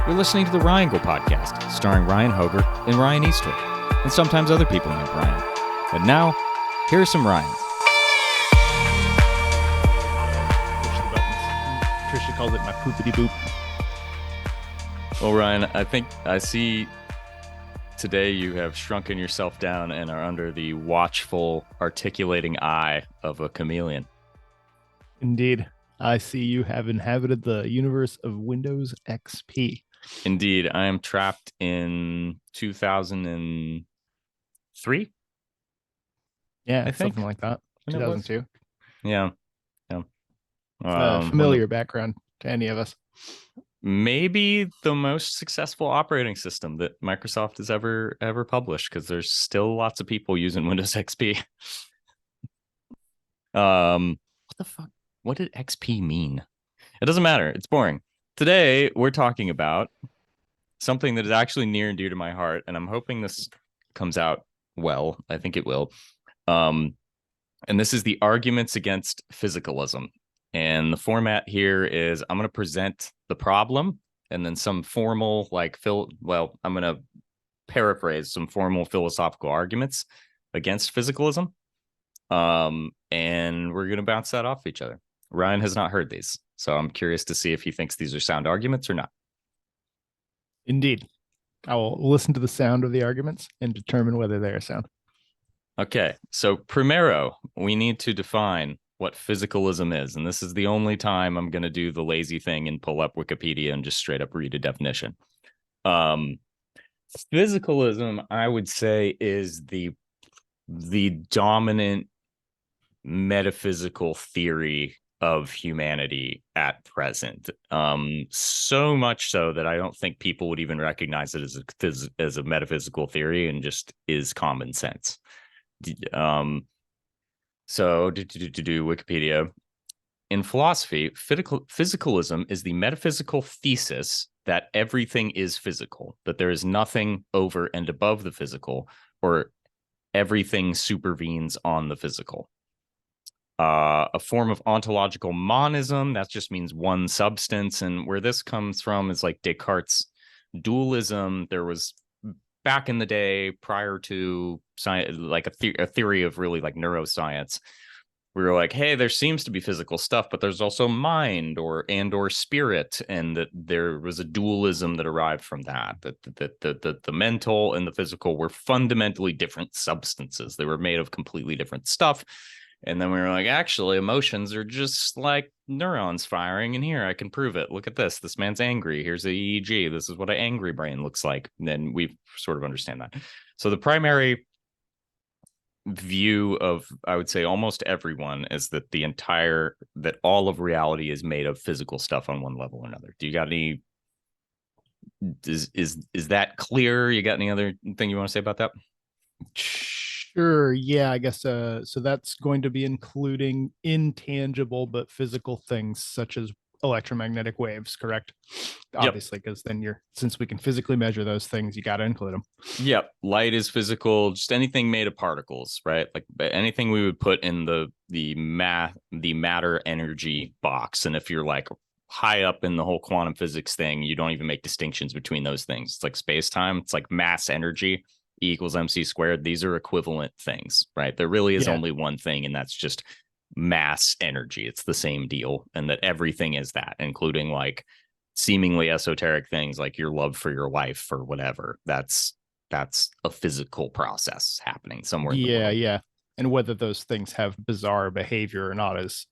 You're listening to the Ryangle Podcast, starring Ryan Hoger and Ryan Eastwood, and sometimes other people named Ryan. And now, here are some Ryans. Push the buttons. Trisha calls it my poopity boop. Well, Ryan, I think I see today you have shrunken yourself down and are under the watchful, articulating eye of a chameleon. Indeed. I see you have inhabited the universe of Windows XP. Indeed, I am trapped in 2003. Yeah, I think. something like that. When it was. 2002. Yeah. Familiar background to any of us. Maybe the most successful operating system that Microsoft has ever published, because there's still lots of people using Windows XP. What the fuck? What did XP mean? It doesn't matter. It's boring. Today, we're talking about something that is actually near and dear to my heart, and I'm hoping this comes out well. I think it will. And this is the arguments against physicalism. And the format here is I'm going to present the problem and then some formal, I'm going to paraphrase some formal philosophical arguments against physicalism. And we're going to bounce that off each other. Ryan has not heard these, so I'm curious to see if he thinks these are sound arguments or not. Indeed. I will listen to the sound of the arguments and determine whether they are sound. Okay, so primero, we need to define what physicalism is. And this is the only time I'm going to do the lazy thing and pull up Wikipedia and just straight up read a definition. Physicalism, I would say, is the dominant metaphysical theory of humanity at present. So much so that I don't think people would even recognize it as a metaphysical theory and just is common sense. So do Wikipedia. In philosophy, physicalism is the metaphysical thesis that everything is physical, that there is nothing over and above the physical, or everything supervenes on the physical. A form of ontological monism, that just means one substance. And where this comes from is like Descartes' dualism. There was back in the day, prior to science, like a theory of really like neuroscience, we were like, hey, there seems to be physical stuff, but there's also mind or spirit, and that there was a dualism that arrived from that the mental and the physical were fundamentally different substances. They were made of completely different stuff. And then we were like, actually, emotions are just like neurons firing. And here, I can prove it. Look at this. This man's angry. Here's the EEG. This is what an angry brain looks like. And then we sort of understand that. So the primary view of, I would say, almost everyone is that that all of reality is made of physical stuff on one level or another. Do you got any? Is that clear? You got any other thing you want to say about that? Sure. Yeah, I guess so that's going to be including intangible but physical things such as electromagnetic waves, correct? Obviously, because then since we can physically measure those things, you got to include them. Yep. Light is physical, just anything made of particles, right? Like anything we would put in the matter energy box. And if you're like high up in the whole quantum physics thing, you don't even make distinctions between those things. It's like space-time, it's like mass energy. E equals mc squared. These are equivalent things, right? There really is only one thing, and that's just mass energy. It's the same deal, and that everything is that, including like seemingly esoteric things like your love for your wife or whatever. That's a physical process happening somewhere. Yeah. And whether those things have bizarre behavior or not is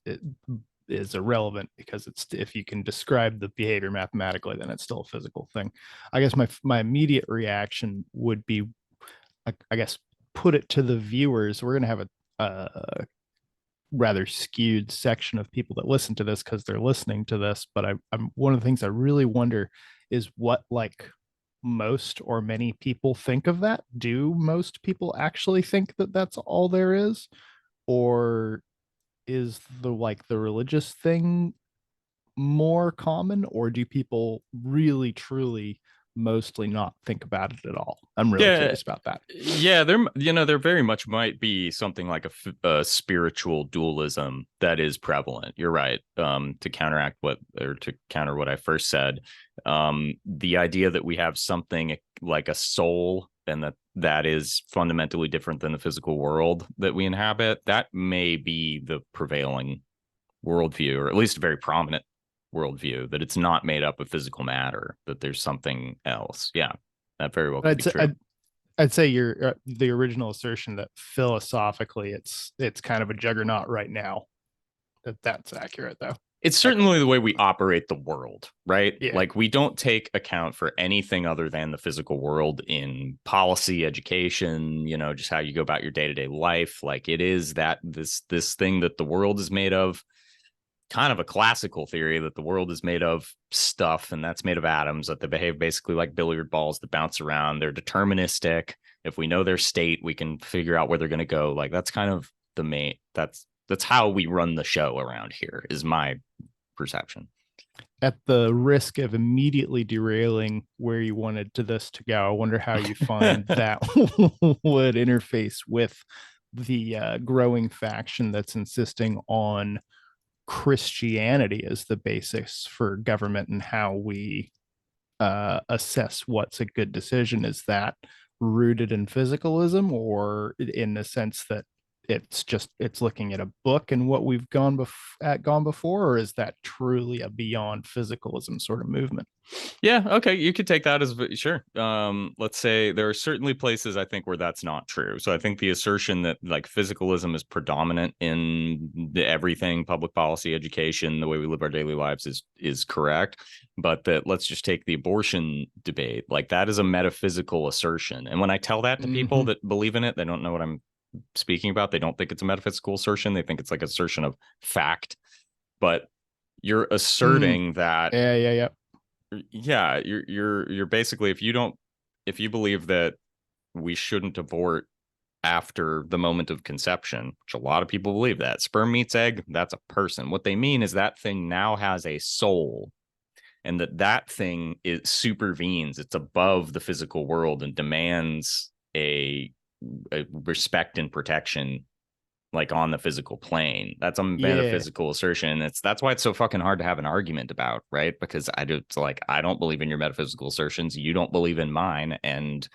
irrelevant, because if you can describe the behavior mathematically, then it's still a physical thing. I guess my immediate reaction would be, I guess, put it to the viewers. We're going to have a rather skewed section of people that listen to this because they're listening to this. But I'm one of the things I really wonder is what like most or many people think of that. Do most people actually think that that's all there is, or is the religious thing more common, or do people really truly mostly not think about it at all. I'm really Yeah, curious about that. yeah, there very much might be something like a spiritual dualism that is prevalent. You're right. To counteract to counter what I first said, the idea that we have something like a soul and that is fundamentally different than the physical world that we inhabit, that may be the prevailing worldview, or at least a very prominent worldview, that it's not made up of physical matter, that there's something else. Yeah, that very well could be true. I'd say your the original assertion that philosophically it's kind of a juggernaut right now. That's accurate though. It's certainly the way we operate the world, right? Yeah. Like we don't take account for anything other than the physical world in policy, education, just how you go about your day-to-day life. Like it is that this thing that the world is made of, kind of a classical theory that the world is made of stuff, and that's made of atoms, that they behave basically like billiard balls that bounce around. They're deterministic. If we know their state, we can figure out where they're going to go. Like that's kind of the main, that's how we run the show around here, is my perception. At the risk of immediately derailing where you wanted this to go, I wonder how you find that would interface with the growing faction that's insisting on Christianity as the basis for government and how we assess what's a good decision. Is that rooted in physicalism, or in the sense that it's looking at a book and what we've gone before, or is that truly a beyond physicalism sort of movement? Yeah, okay, you could take that as sure. Let's say there are certainly places I think where that's not true. So I think the assertion that like physicalism is predominant in everything, public policy, education, the way we live our daily lives is correct. But that, let's just take the abortion debate. Like that is a metaphysical assertion. And when I tell that to people that believe in it, they don't know what I'm speaking about. They don't think it's a metaphysical assertion. They think it's like assertion of fact. But you're asserting that yeah, you're basically, if you believe that we shouldn't abort after the moment of conception, which a lot of people believe, that sperm meets egg, that's a person. What they mean is that thing now has a soul, and that thing supervenes, it's above the physical world and demands a respect and protection, like on the physical plane. That's a metaphysical assertion. That's why it's so fucking hard to have an argument about, right? Because I don't believe in your metaphysical assertions, you don't believe in mine, and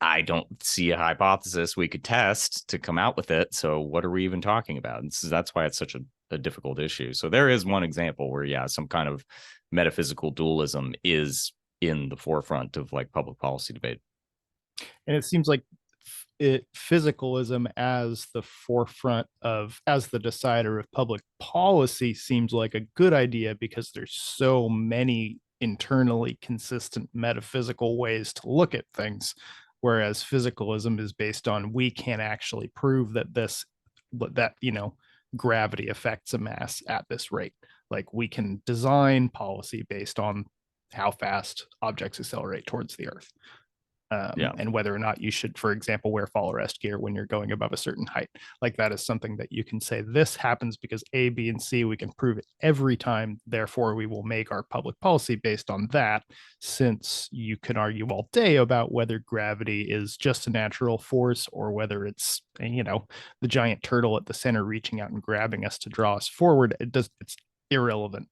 I don't see a hypothesis we could test to come out with it. So what are we even talking about? And that's why it's such a difficult issue. So there is one example where, yeah, some kind of metaphysical dualism is in the forefront of like public policy debate. And it seems like physicalism as the forefront as the decider of public policy seems like a good idea, because there's so many internally consistent metaphysical ways to look at things, whereas physicalism is based on, we can't actually prove that gravity affects a mass at this rate. Like we can design policy based on how fast objects accelerate towards the earth. And whether or not you should, for example, wear fall arrest gear when you're going above a certain height. Like that is something that you can say, this happens because A, B, and C, we can prove it every time. Therefore, we will make our public policy based on that, since you can argue all day about whether gravity is just a natural force or whether it's, the giant turtle at the center reaching out and grabbing us to draw us forward. It's irrelevant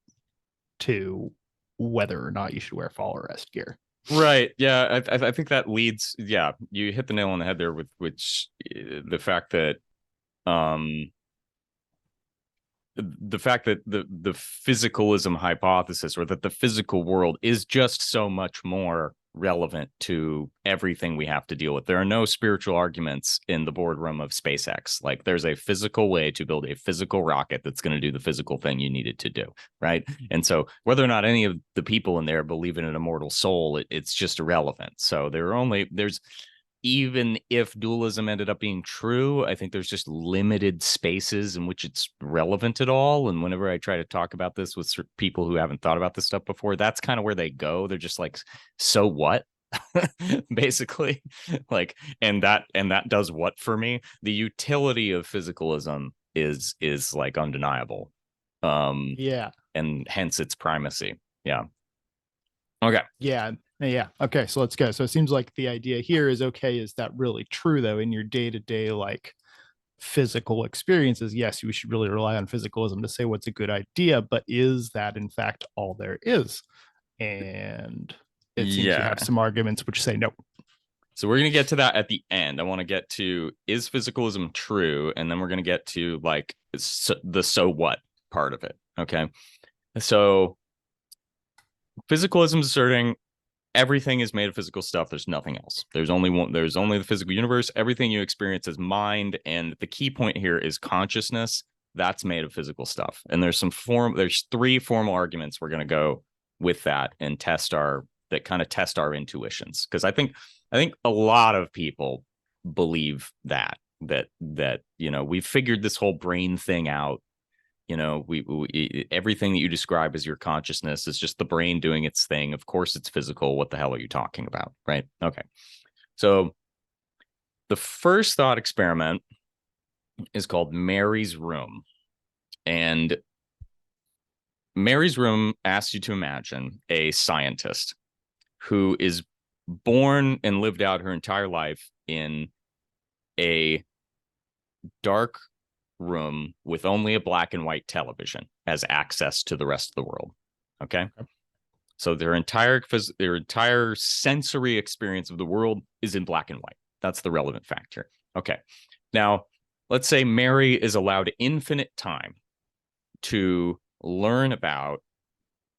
to whether or not you should wear fall arrest gear. Right. Yeah. I think that leads. Yeah. You hit the nail on the head there with the fact that the physicalism hypothesis, or that the physical world is just so much more relevant to everything we have to deal with. There are no spiritual arguments in the boardroom of SpaceX. Like there's a physical way to build a physical rocket that's going to do the physical thing you need it to do, right? And so whether or not any of the people in there believe in an immortal soul, it's just irrelevant. So even if dualism ended up being true, I think there's just limited spaces in which it's relevant at all. And whenever I try to talk about this with people who haven't thought about this stuff before, that's kind of where they go. They're just like, so what? Basically, like, and that does what for me? The utility of physicalism is like undeniable. And hence its primacy. Yeah. Okay. Yeah. Yeah. Okay. So let's go. So it seems like the idea here is, okay, is that really true though in your day-to-day like physical experiences? Yes, you should really rely on physicalism to say what's a good idea, but is that in fact all there is? And it seems you Yeah. have some arguments which say no. So we're going to get to that at the end. I want to get to, is physicalism true? And then we're going to get to like the so what part of it. Okay. So physicalism is asserting everything is made of physical stuff. There's nothing else. There's only one. There's only the physical universe. Everything you experience is mind. And the key point here is consciousness. That's made of physical stuff. And there's three formal arguments we're going to go with that and test our intuitions. Because I think a lot of people believe that we've figured this whole brain thing out. We everything that you describe as your consciousness is just the brain doing its thing. Of course it's physical. What the hell are you talking about? Right? Okay. So the first thought experiment is called Mary's Room. And Mary's Room asks you to imagine a scientist who is born and lived out her entire life in a dark room with only a black and white television as access to the rest of the world. Okay. So their entire sensory experience of the world is in black and white. That's the relevant factor. Okay. Now, let's say Mary is allowed infinite time to learn about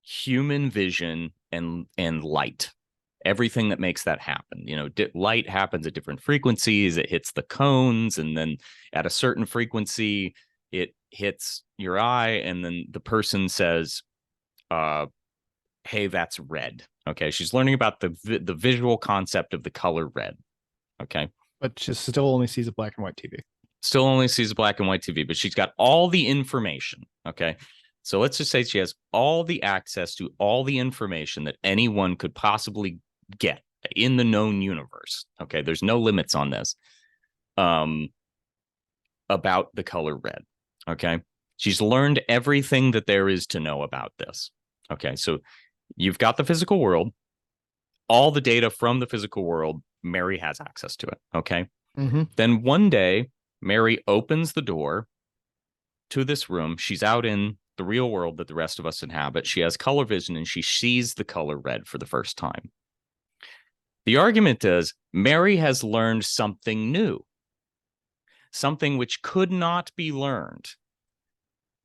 human vision and light. Everything that makes that happen. Light happens at different frequencies. It hits the cones, and then at a certain frequency, it hits your eye, and then the person says, hey, that's red. Okay. She's learning about the visual concept of the color red. Okay. But she still only sees a black and white TV. Still only sees a black and white TV, but she's got all the information. Okay. So let's just say she has all the access to all the information that anyone could possibly get in the known universe. Okay. There's no limits on this. About the color red. Okay. She's learned everything that there is to know about this. Okay. So you've got the physical world, all the data from the physical world. Mary has access to it. Okay. Mm-hmm. Then one day, Mary opens the door to this room. She's out in the real world that the rest of us inhabit. She has color vision and she sees the color red for the first time. The argument is Mary has learned something new, something which could not be learned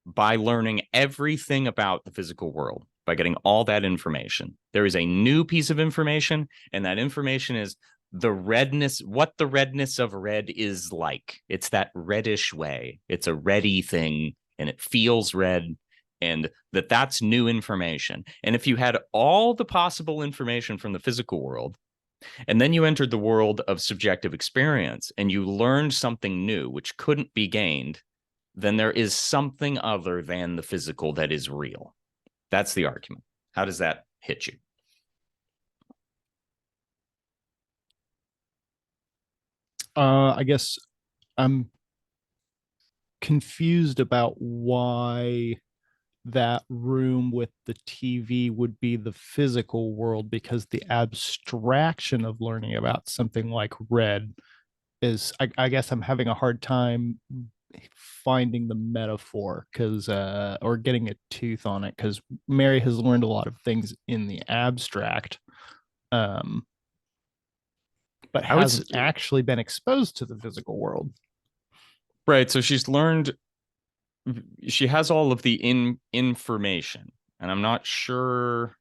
by learning everything about the physical world, by getting all that information. There is a new piece of information, and that information is the redness, what the redness of red is like. It's that reddish way. It's a reddy thing, and it feels red, and that's new information. And if you had all the possible information from the physical world, and then you entered the world of subjective experience, and you learned something new, which couldn't be gained, then there is something other than the physical that is real. That's the argument. How does that hit you? I guess I'm confused about why that room with the TV would be the physical world, because the abstraction of learning about something like red is, I guess I'm having a hard time finding the metaphor, because or getting a tooth on it, because Mary has learned a lot of things in the abstract, but hasn't actually been exposed to the physical world. Right. So she's learned, she has all of the information, and I'm not sure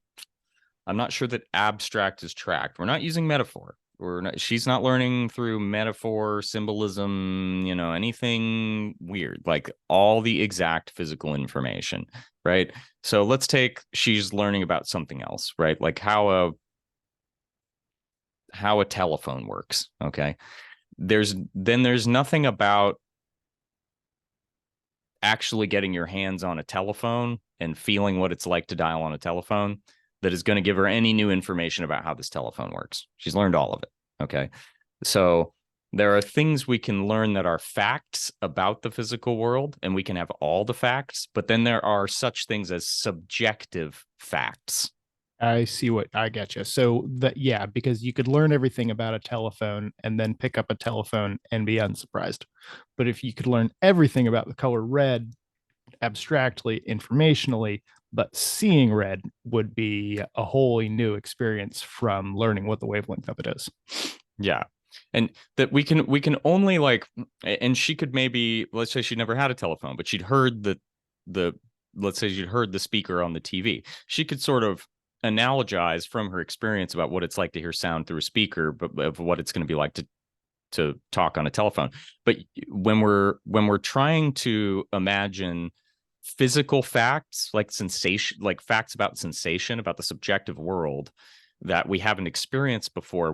that abstract is tracked. We're not using metaphor. She's not learning through metaphor, symbolism, anything weird, like all the exact physical information, right? So let's take, she's learning about something else, right? Like how a telephone works. Okay. There's nothing about actually getting your hands on a telephone and feeling what it's like to dial on a telephone that is going to give her any new information about how this telephone works. She's learned all of it. Okay. So there are things we can learn that are facts about the physical world, and we can have all the facts, but then there are such things as subjective facts. I see what I get you. So that, yeah, because you could learn everything about a telephone and then pick up a telephone and be unsurprised. But if you could learn everything about the color red abstractly, informationally, but seeing red would be a wholly new experience from learning what the wavelength of it is. Yeah. And that we can only like, and she could maybe, let's say she never had a telephone, but she'd heard the let's say she'd heard the speaker on the TV. She could sort of analogize from her experience about what it's like to hear sound through a speaker, but of what it's going to be like to talk on a telephone. But when we're trying to imagine physical facts, like sensation, like facts about sensation, about the subjective world that we haven't experienced before,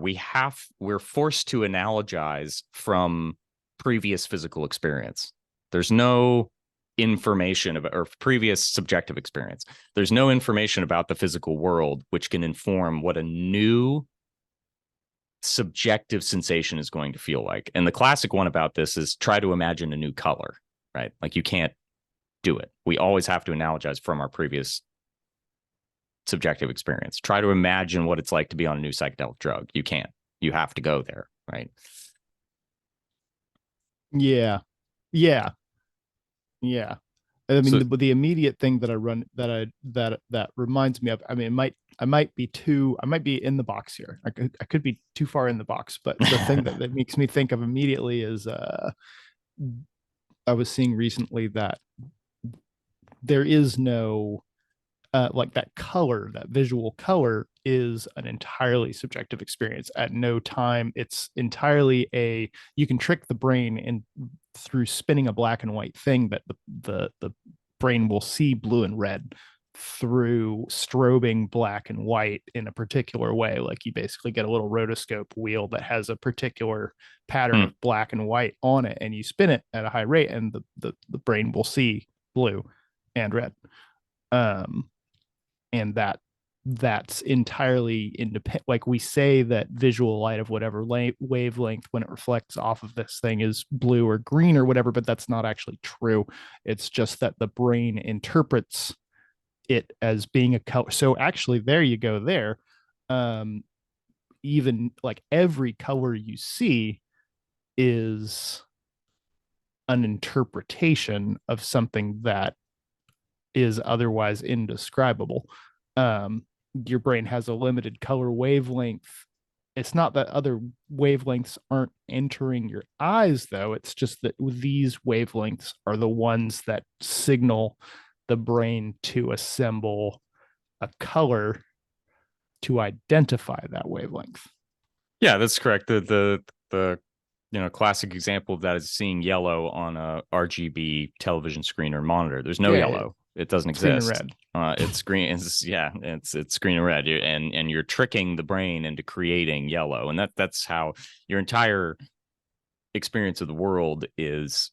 we're forced to analogize from previous physical experience. There's no information about, or previous subjective experience. There's no information about the physical world which can inform what a new subjective sensation is going to feel like. And the classic one about this is try to imagine a new color, right? Like you can't do it. We always have to analogize from our previous subjective experience. Try to imagine what it's like to be on a new psychedelic drug. You can't. You have to go there, right? Yeah. Yeah. Yeah. I mean, So the immediate thing that that reminds me of, I mean, I might be in the box here. I could be too far in the box, but the thing that makes me think of immediately is I was seeing recently that there is no like that color, that visual color is an entirely subjective experience. At no time, it's entirely you can trick the brain in through spinning a black and white thing, but the brain will see blue and red through strobing black and white in a particular way. Like you basically get a little rotoscope wheel that has a particular pattern of black and white on it, and you spin it at a high rate, and the brain will see blue and red. And that's entirely independent. Like we say that visual light of whatever wavelength, when it reflects off of this thing, is blue or green or whatever, but that's not actually true. It's just that the brain interprets it as being a color. So actually, there you go. There, even like every color you see is an interpretation of something that is otherwise indescribable. Your brain has a limited color wavelength. It's not that other wavelengths aren't entering your eyes, though. It's just that these wavelengths are the ones that signal the brain to assemble a color to identify that wavelength. yeah, that's correct. The classic example of that is seeing yellow on a RGB television screen or monitor. There's no yellow. It doesn't exist. Green and red. It's green. It's green and red, and you're tricking the brain into creating yellow, and that's how your entire experience of the world is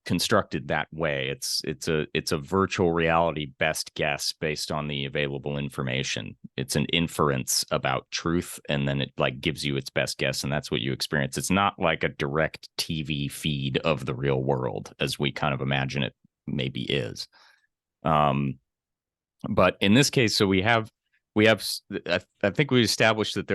constructed that way. It's a virtual reality best guess based on the available information. It's an inference about truth, and then it like gives you its best guess, and that's what you experience. It's not like a direct TV feed of the real world as we kind of imagine it maybe is. But in this case, so we have I think we established that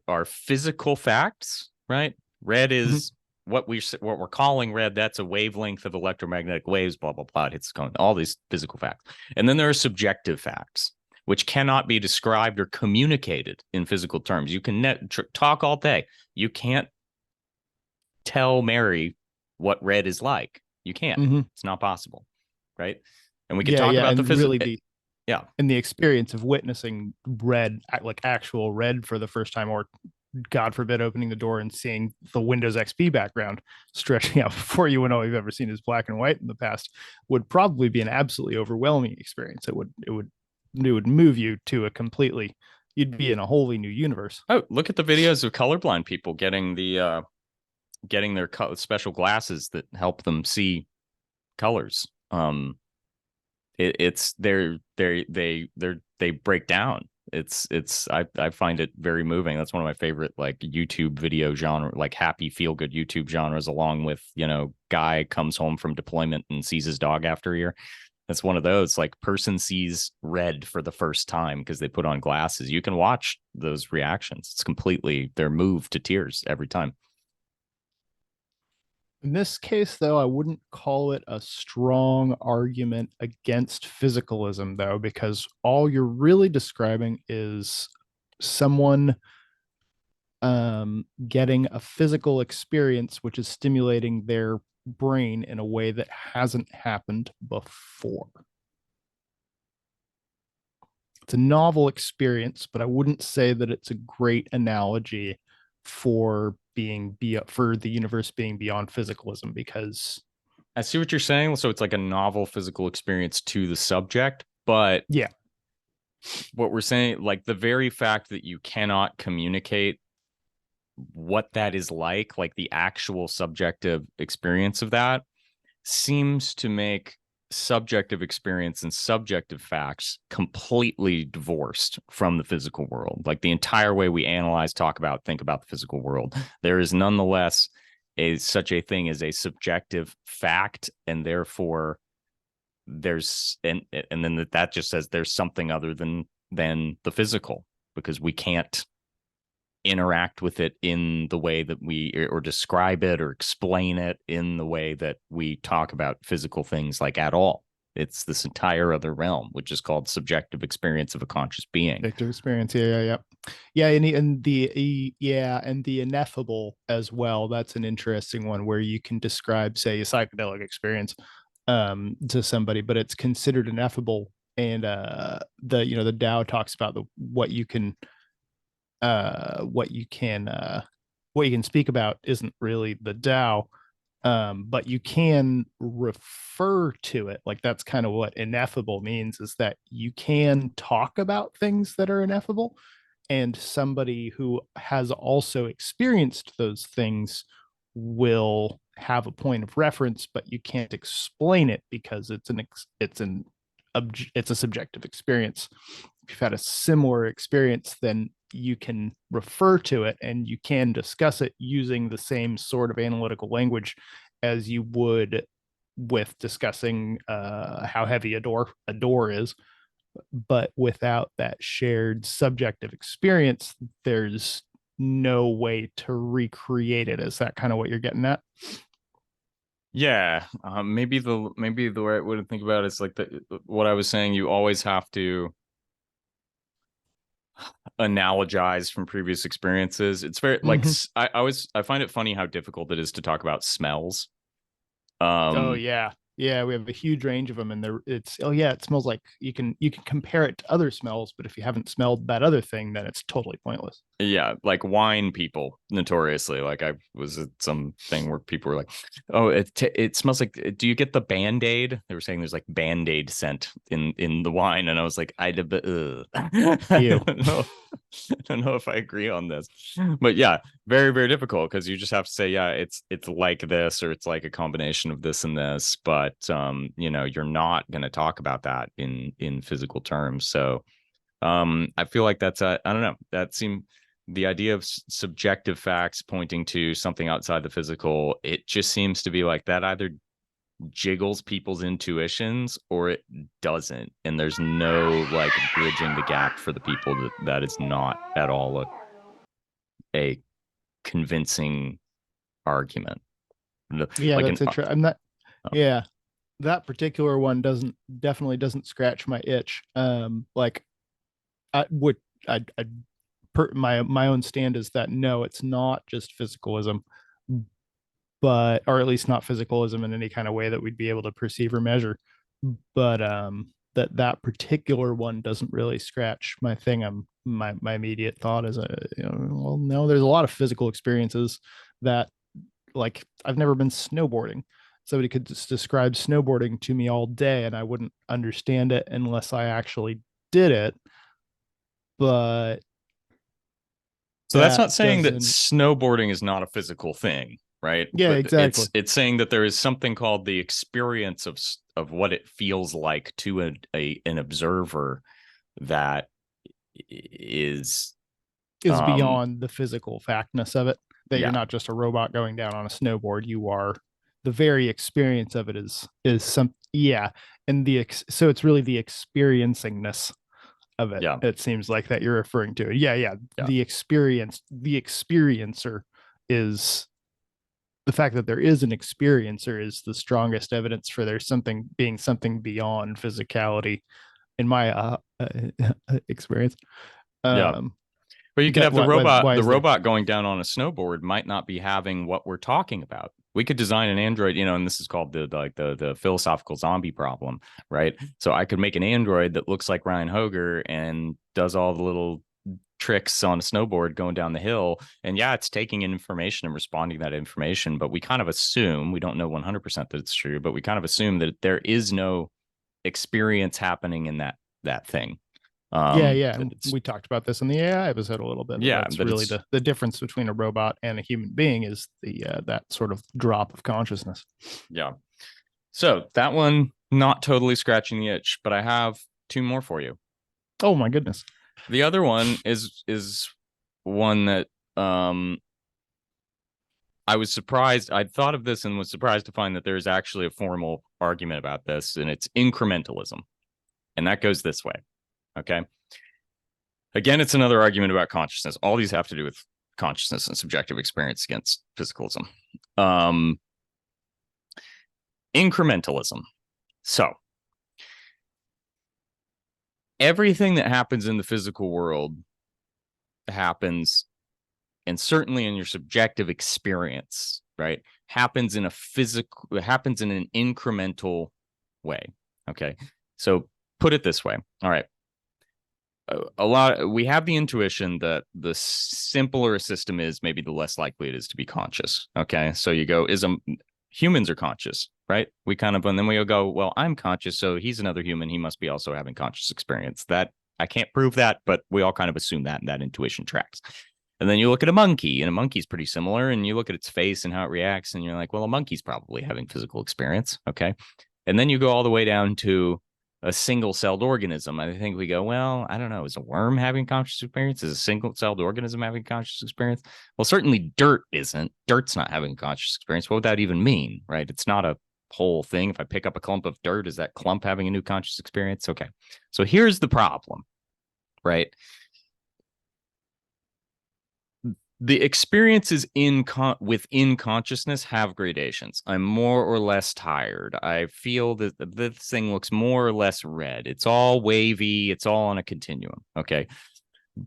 are physical facts, right? Red is what we're calling red. That's a wavelength of electromagnetic waves, blah blah blah. It's all these physical facts. And then there are subjective facts, which cannot be described or communicated in physical terms. You can talk all day. You can't tell Mary what red is like. You can't. It's not possible, right? And we can talk about the physical. Really yeah. And the experience of witnessing red, like actual red for the first time, or God forbid, opening the door and seeing the Windows XP background stretching out before you when all you've ever seen is black and white in the past, would probably be an absolutely overwhelming experience. It would move you to you'd be in a wholly new universe. Oh, look at the videos of colorblind people getting their special glasses that help them see colors. They break down. I find it very moving. That's one of my favorite like YouTube video genre, like happy feel good YouTube genres, along with guy comes home from deployment and sees his dog after a year. It's one of those, like, person sees red for the first time because they put on glasses. You can watch those reactions. It's completely, they're moved to tears every time. In this case, though, I wouldn't call it a strong argument against physicalism, though, because all you're really describing is someone getting a physical experience, which is stimulating their brain in a way that hasn't happened before. It's a novel experience, but I wouldn't say that it's a great analogy for for the universe being beyond physicalism, because I see what you're saying. So it's like a novel physical experience to the subject, but yeah, what we're saying, like, the very fact that you cannot communicate what that is like the actual subjective experience of that, seems to make subjective experience and subjective facts completely divorced from the physical world. Like, the entire way we analyze, talk about, think about the physical world, there is nonetheless such a thing as a subjective fact, and therefore there's and then that just says there's something other than the physical, because we can't interact with it in the way that we, or describe it or explain it in the way that we talk about physical things, like, at all. It's this entire other realm, which is called subjective experience of a conscious being. subjective experience. Yeah, and the ineffable as well. That's an interesting one, where you can describe, say, a psychedelic experience to somebody, but it's considered ineffable. And the Tao talks about what you can speak about isn't really the Tao, but you can refer to it. Like, that's kind of what ineffable means, is that you can talk about things that are ineffable, and somebody who has also experienced those things will have a point of reference, but you can't explain it because it's a subjective experience. If you've had a similar experience, then you can refer to it and you can discuss it using the same sort of analytical language as you would with discussing how heavy a door is. But without that shared subjective experience, there's no way to recreate it. Is that kind of what you're getting at? Yeah, maybe the right way to think about it is like what I was saying. You always have to analogize from previous experiences. It's very like I find it funny how difficult it is to talk about smells. Oh yeah, we have a huge range of them, and it smells like, you can compare it to other smells, but if you haven't smelled that other thing, then it's totally pointless. Yeah, like wine people notoriously. Like, I was at some thing where people were like, "Oh, it smells like." Do you get the Band-Aid? They were saying there's like Band-Aid scent in the wine, and I was like, I don't know. I don't know if I agree on this, but yeah, very, very difficult, because you just have to say, yeah, it's like this, or it's like a combination of this and this, but you're not going to talk about that in physical terms. So I feel like that's I don't know, that seemed the idea of subjective facts pointing to something outside the physical. It just seems to be like that either jiggles people's intuitions or it doesn't, and there's no like bridging the gap for the people that is not at all a convincing argument. Yeah, Like that's interesting. I'm not. Yeah, that particular one definitely doesn't scratch my itch. Like, I would I my own stand is that no, it's not just physicalism, but, or at least not physicalism in any kind of way that we'd be able to perceive or measure. But that particular one doesn't really scratch my thing. My immediate thought is, well, no, there's a lot of physical experiences that, like, I've never been snowboarding. Somebody could just describe snowboarding to me all day, and I wouldn't understand it unless I actually did it. But so that's not saying that doesn't. snowboarding is not a physical thing, right? Yeah, But exactly. it's saying that there is something called the experience of what it feels like to an observer that is Beyond the physical factness of it. That you're yeah. not just a robot going down on a snowboard. You are the very experience of it is some, yeah. And so it's really the experiencingness of it. Yeah. It seems like that you're referring to. Yeah. The experiencer is the fact that there is an experiencer is the strongest evidence for there's something being something beyond physicality in my experience. Yeah. But you could have the robot going down on a snowboard might not be having what we're talking about. We could design an android, and this is called the philosophical zombie problem, right? So I could make an android that looks like Ryan Hoger and does all the little tricks on a snowboard going down the hill. And yeah, it's taking in information and responding to that information, but we kind of assume, we don't know 100% that it's true, but we kind of assume that there is no experience happening in that thing. Yeah. And we talked about this in the AI episode a little bit. Yeah, that's really the difference between a robot and a human being is the that sort of drop of consciousness. Yeah. So that one, not totally scratching the itch, but I have two more for you. Oh my goodness. The other one is one that I was surprised. I'd thought of this and was surprised to find that there's actually a formal argument about this, and it's incrementalism. And that goes this way. Okay. Again, it's another argument about consciousness. All these have to do with consciousness and subjective experience against physicalism. Incrementalism. So everything that happens in the physical world happens, and certainly in your subjective experience, right, happens in an incremental way. Okay. So put it this way. All right. We have the intuition that the simpler a system is, maybe the less likely it is to be conscious. Okay. So you go, humans are conscious, right? And then we go, well, I'm conscious, so he's another human. He must be also having conscious experience. That I can't prove that, but we all kind of assume that, and that intuition tracks. And then you look at a monkey, and a monkey's pretty similar, and you look at its face and how it reacts, and you're like, well, a monkey's probably having physical experience. Okay. And then you go all the way down to a single-celled organism. I think we go, well, I don't know. Is a worm having conscious experience? Is a single-celled organism having conscious experience? Well, certainly dirt isn't. Dirt's not having conscious experience. What would that even mean, right? It's not a whole thing. If I pick up a clump of dirt, is that clump having a new conscious experience? Okay. So here's the problem, right? The experiences within consciousness have gradations. I'm more or less tired. I feel that this thing looks more or less red. It's all wavy. It's all on a continuum. Okay.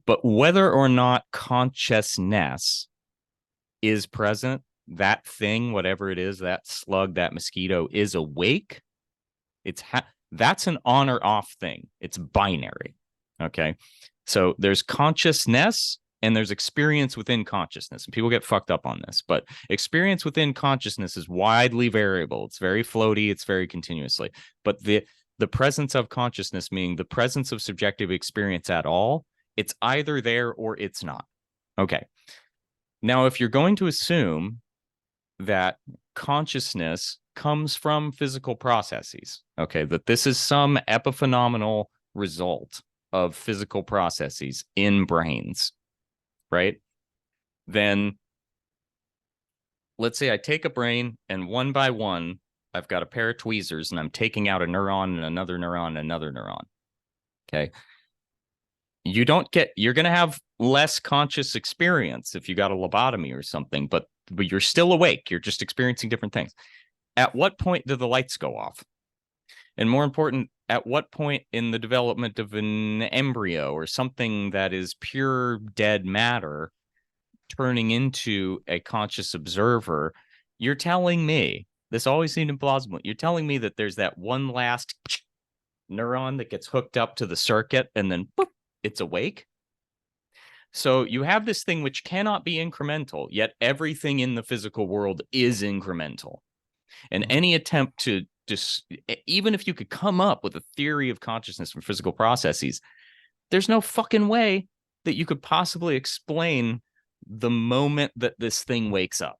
But whether or not consciousness is present, that thing, whatever it is, that slug, that mosquito is awake, that's an on or off thing. It's binary. Okay. So there's consciousness and there's experience within consciousness. And people get fucked up on this, but experience within consciousness is widely variable. It's very floaty. It's very continuously. But the presence of consciousness, meaning the presence of subjective experience at all, it's either there or it's not. Okay. Now, if you're going to assume that consciousness comes from physical processes, okay, that this is some epiphenomenal result of physical processes in brains, right? Then let's say I take a brain and one by one, I've got a pair of tweezers and I'm taking out a neuron and another neuron and another neuron. Okay. You're going to have less conscious experience if you got a lobotomy or something, but you're still awake. You're just experiencing different things. At what point do the lights go off? And more important, at what point in the development of an embryo or something that is pure dead matter turning into a conscious observer, you're telling me, this always seemed implausible, you're telling me that there's that one last neuron that gets hooked up to the circuit and then boop, it's awake? So you have this thing which cannot be incremental, yet everything in the physical world is incremental. And any attempt to even if you could come up with a theory of consciousness from physical processes, there's no fucking way that you could possibly explain the moment that this thing wakes up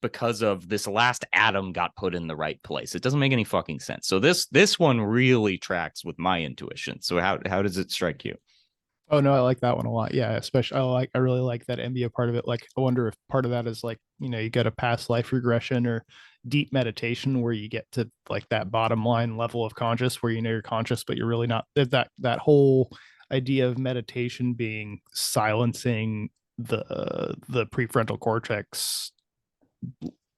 because of this last atom got put in the right place. It doesn't make any fucking sense. So this one really tracks with my intuition. So how does it strike you? Oh no, I like that one a lot. Yeah, especially I really like that MBA part of it. Like, I wonder if part of that is like, you get a past life regression, or deep meditation where you get to like that bottom line level of conscious where you know you're conscious but you're really not. That whole idea of meditation being silencing the prefrontal cortex,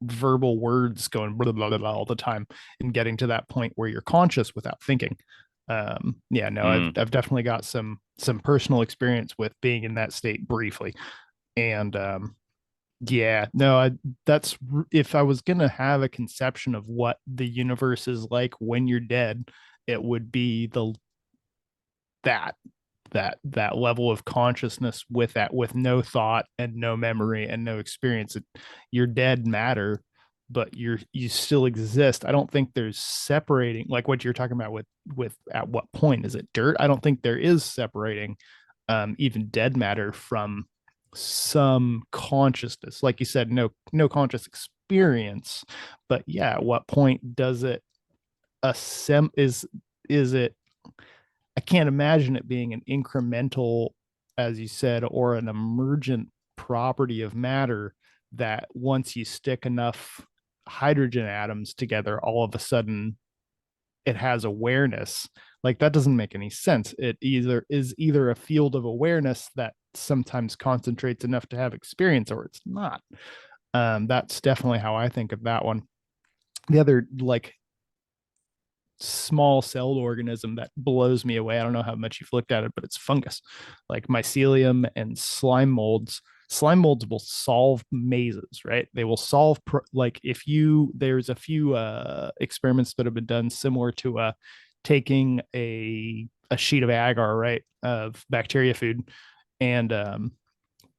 verbal words going blah, blah, blah, blah all the time, and getting to that point where you're conscious without thinking. Yeah, no, I've definitely got some personal experience with being in that state briefly. And yeah, no, that's, if I was gonna have a conception of what the universe is like when you're dead, it would be that that level of consciousness with no thought and no memory and no experience. You're dead matter, but you still exist. I don't think there's separating, like what you're talking about with at what point is it dirt. I don't think there is separating even dead matter from some consciousness, like you said, no conscious experience. But yeah, at what point does it is it, I can't imagine it being an incremental, as you said, or an emergent property of matter that once you stick enough hydrogen atoms together, all of a sudden it has awareness. Like that doesn't make any sense. It either a field of awareness that sometimes concentrates enough to have experience, or it's not. That's definitely how I think of that one. The other like small celled organism that blows me away, I don't know how much you've looked at it, but it's fungus, like mycelium and slime molds. Slime molds will solve mazes, right? They will solve like if you, there's a few experiments that have been done similar to taking a sheet of agar, right, of bacteria food, and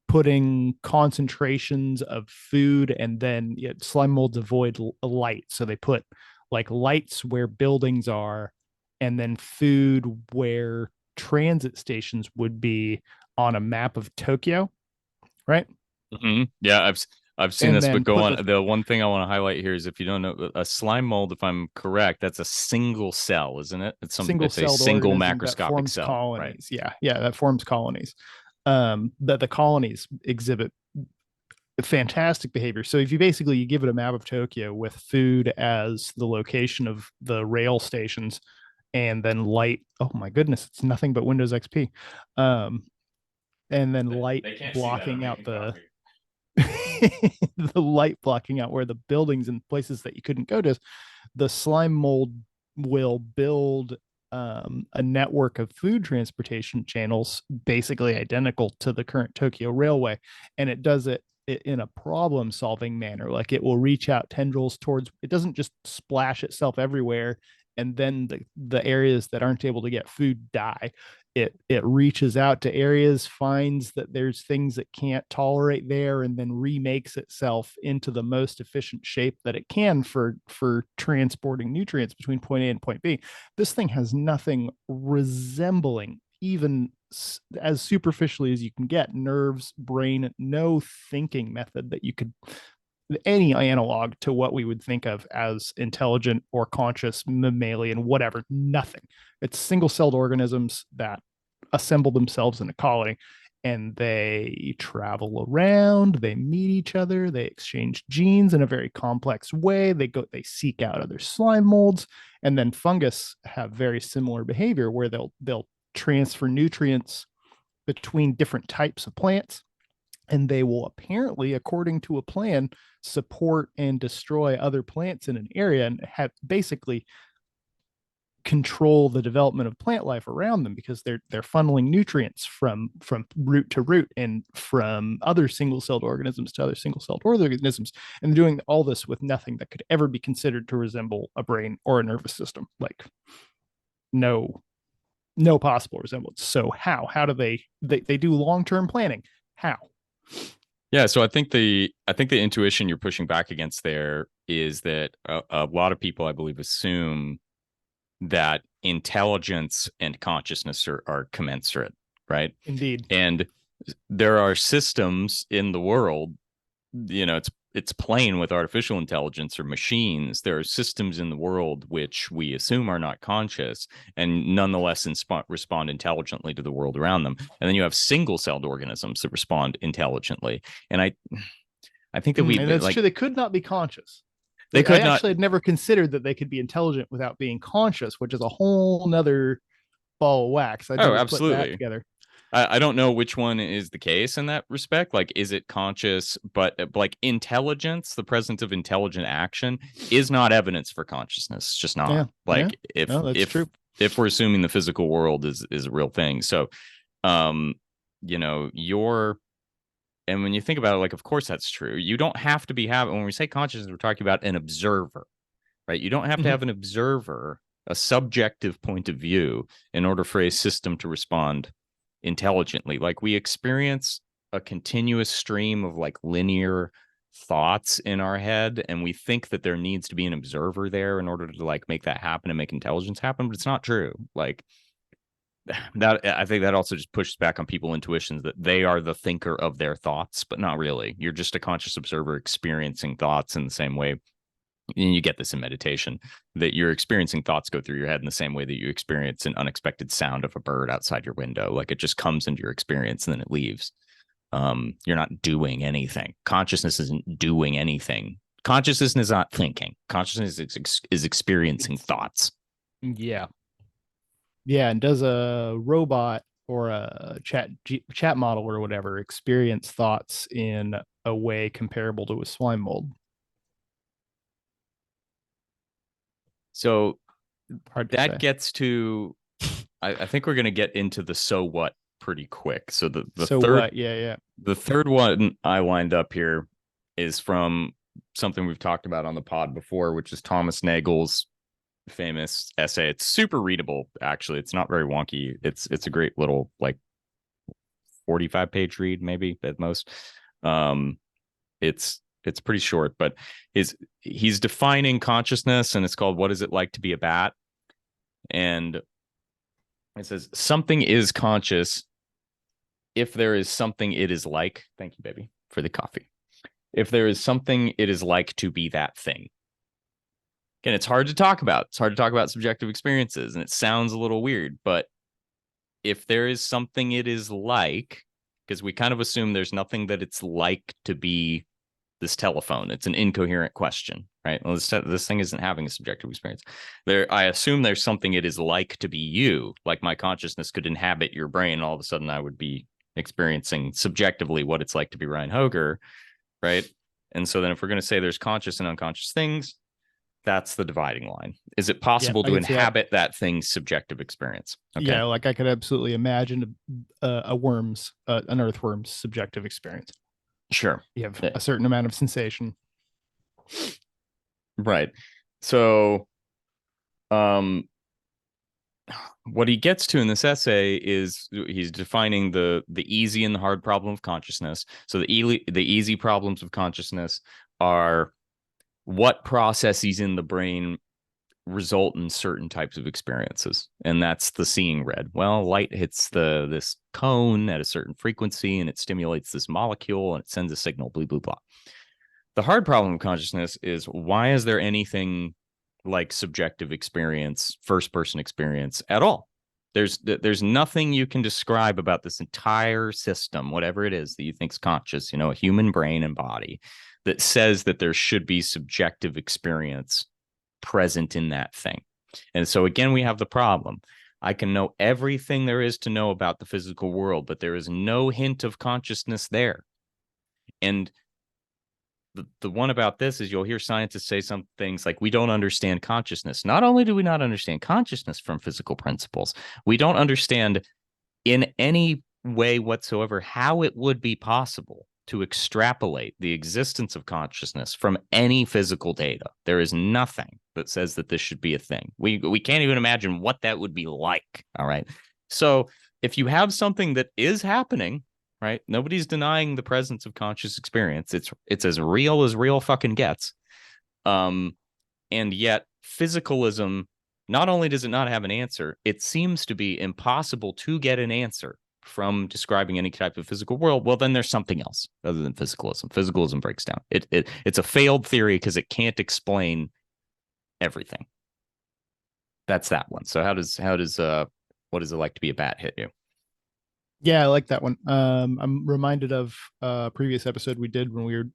putting concentrations of food, and then slime molds avoid light, so they put like lights where buildings are, and then food where transit stations would be on a map of Tokyo, right? Yeah, I've seen And this, then but go on. The one thing I want to highlight here is, if you don't know, a slime mold, if I'm correct, that's a single cell, isn't it? It's a single-celled single organism that macroscopic forms cell, colonies. Right? Yeah, that forms colonies. That the colonies exhibit fantastic behavior. So if you give it a map of Tokyo with food as the location of the rail stations, and then light, oh my goodness, it's nothing but Windows XP. And then light blocking out the the light blocking out where the buildings and places that you couldn't go to, the slime mold will build a network of food transportation channels basically identical to the current Tokyo Railway. And it does it in a problem solving manner. Like it will reach out tendrils towards, it doesn't just splash itself everywhere and then the areas that aren't able to get food die. It reaches out to areas, finds that there's things it can't tolerate there, and then remakes itself into the most efficient shape that it can for transporting nutrients between point A and point B. This thing has nothing resembling, even as superficially as you can get, nerves, brain, no thinking method that you could, any analog to what we would think of as intelligent or conscious mammalian, whatever, nothing. It's single-celled organisms that assemble themselves in a colony, and they travel around, they meet each other, they exchange genes in a very complex way, they seek out other slime molds. And then fungus have very similar behavior where they'll transfer nutrients between different types of plants, and they will apparently, according to a plan, support and destroy other plants in an area, and have basically control the development of plant life around them, because they're funneling nutrients from root to root and from other single-celled organisms to other single-celled organisms, and doing all this with nothing that could ever be considered to resemble a brain or a nervous system. Like no possible resemblance. So how do they do long-term planning? How? Yeah, so I think the intuition you're pushing back against there is that a lot of people, I believe, assume that intelligence and consciousness are commensurate, right? Indeed. And there are systems in the world, it's plain with artificial intelligence or machines. There are systems in the world which we assume are not conscious and nonetheless respond intelligently to the world around them. And then you have single-celled organisms that respond intelligently. And I think that and that's true. They could not be conscious. They could I not. actually had never considered that they could be intelligent without being conscious, which is a whole nother ball of wax. I Oh, never put that absolutely. together. I don't know which one is the case in that respect. Like, is it conscious? But like intelligence, the presence of intelligent action is not evidence for consciousness. It's just not. Yeah, Like yeah. No, that's true. if we're assuming the physical world is a real thing. So, you know, and when you think about it, like, of course that's true. You don't have to be having, when we say consciousness, we're talking about an observer, right? You don't have to have an observer, a subjective point of view, in order for a system to respond intelligently. Like, we experience a continuous stream of like linear thoughts in our head, and we think that there needs to be an observer there in order to like make that happen and make intelligence happen, but it's not true. Like, that, I think that also just pushes back on people's intuitions that they are the thinker of their thoughts, but not really. You're just a conscious observer experiencing thoughts in the same way. And you get this in meditation, that you're experiencing thoughts go through your head in the same way that you experience an unexpected sound of a bird outside your window. Like, it just comes into your experience and then it leaves. You're not doing anything. Consciousness isn't doing anything. Consciousness is not thinking. Consciousness is experiencing thoughts. Yeah. Yeah, and does a robot or a chat model or whatever experience thoughts in a way comparable to a slime mold? So Hard to that say. gets to, I think we're going to get into the so what pretty quick. So the So third, what? Yeah. the third one I lined up here is from something we've talked about on the pod before, which is Thomas Nagel's famous essay. It's super readable, actually. It's not very wonky. It's a great little like 45-page read, maybe at most. It's pretty short, but he's defining consciousness, and it's called "What Is It Like to Be a Bat?" And it says something is conscious if there is something it is like. Thank you, baby, for the coffee. If there is something it is like to be that thing. Again, it's hard to talk about. It's hard to talk about subjective experiences, and it sounds a little weird, but if there is something it is like, because we kind of assume there's nothing that it's like to be this telephone. It's an incoherent question, right? Well, this thing isn't having a subjective experience. I assume there's something it is like to be you, like my consciousness could inhabit your brain. All of a sudden, I would be experiencing subjectively what it's like to be Ryan Hoger, right? And so then if we're going to say there's conscious and unconscious things, that's the dividing line. Is it possible to inhabit that thing's subjective experience? Okay. Yeah, like I could absolutely imagine an earthworm's subjective experience. Sure. You have a certain amount of sensation. Right. So, what he gets to in this essay is he's defining the easy and the hard problem of consciousness. So the easy problems of consciousness are what processes in the brain result in certain types of experiences, and that's the seeing red. Well, light hits this cone at a certain frequency, and it stimulates this molecule, and it sends a signal. Blah blah blah. The hard problem of consciousness is, why is there anything like subjective experience, first person experience at all? There's nothing you can describe about this entire system, whatever it is that you think is conscious, a human brain and body, that says that there should be subjective experience present in that thing. And so again, we have the problem. I can know everything there is to know about the physical world, but there is no hint of consciousness there. And the one about this is, you'll hear scientists say some things like, we don't understand consciousness. Not only do we not understand consciousness from physical principles, we don't understand in any way whatsoever how it would be possible to extrapolate the existence of consciousness from any physical data. There is nothing that says that this should be a thing. We can't even imagine what that would be like. All right. So if you have something that is happening, right? Nobody's denying the presence of conscious experience. It's as real fucking gets. And yet physicalism, not only does it not have an answer, it seems to be impossible to get an answer from describing any type of physical world. Well, then there's something else other than physicalism. Physicalism breaks down. It's a failed theory because it can't explain everything. That's that one. So how does what is it like to be a bat hit you? Yeah, I like that one. I'm reminded of a previous episode we did when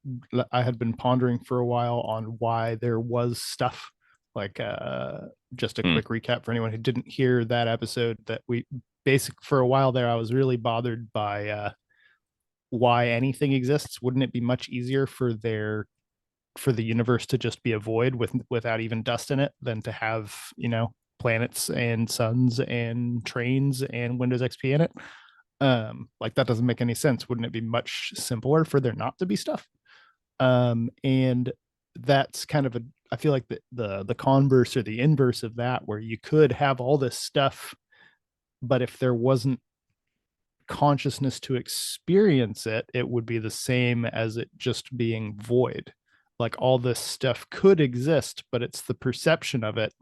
I had been pondering for a while on why there was stuff. Like just a Hmm. quick recap for anyone who didn't hear that episode, that we for a while there I was really bothered by why anything exists. Wouldn't it be much easier for the universe to just be a void without even dust in it than to have, planets and suns and trains and Windows XP in it? Like that doesn't make any sense. Wouldn't it be much simpler for there not to be stuff? And that's kind of I feel like the converse or the inverse of that, where you could have all this stuff, but if there wasn't consciousness to experience it, it would be the same as it just being void. Like all this stuff could exist, but it's the perception of it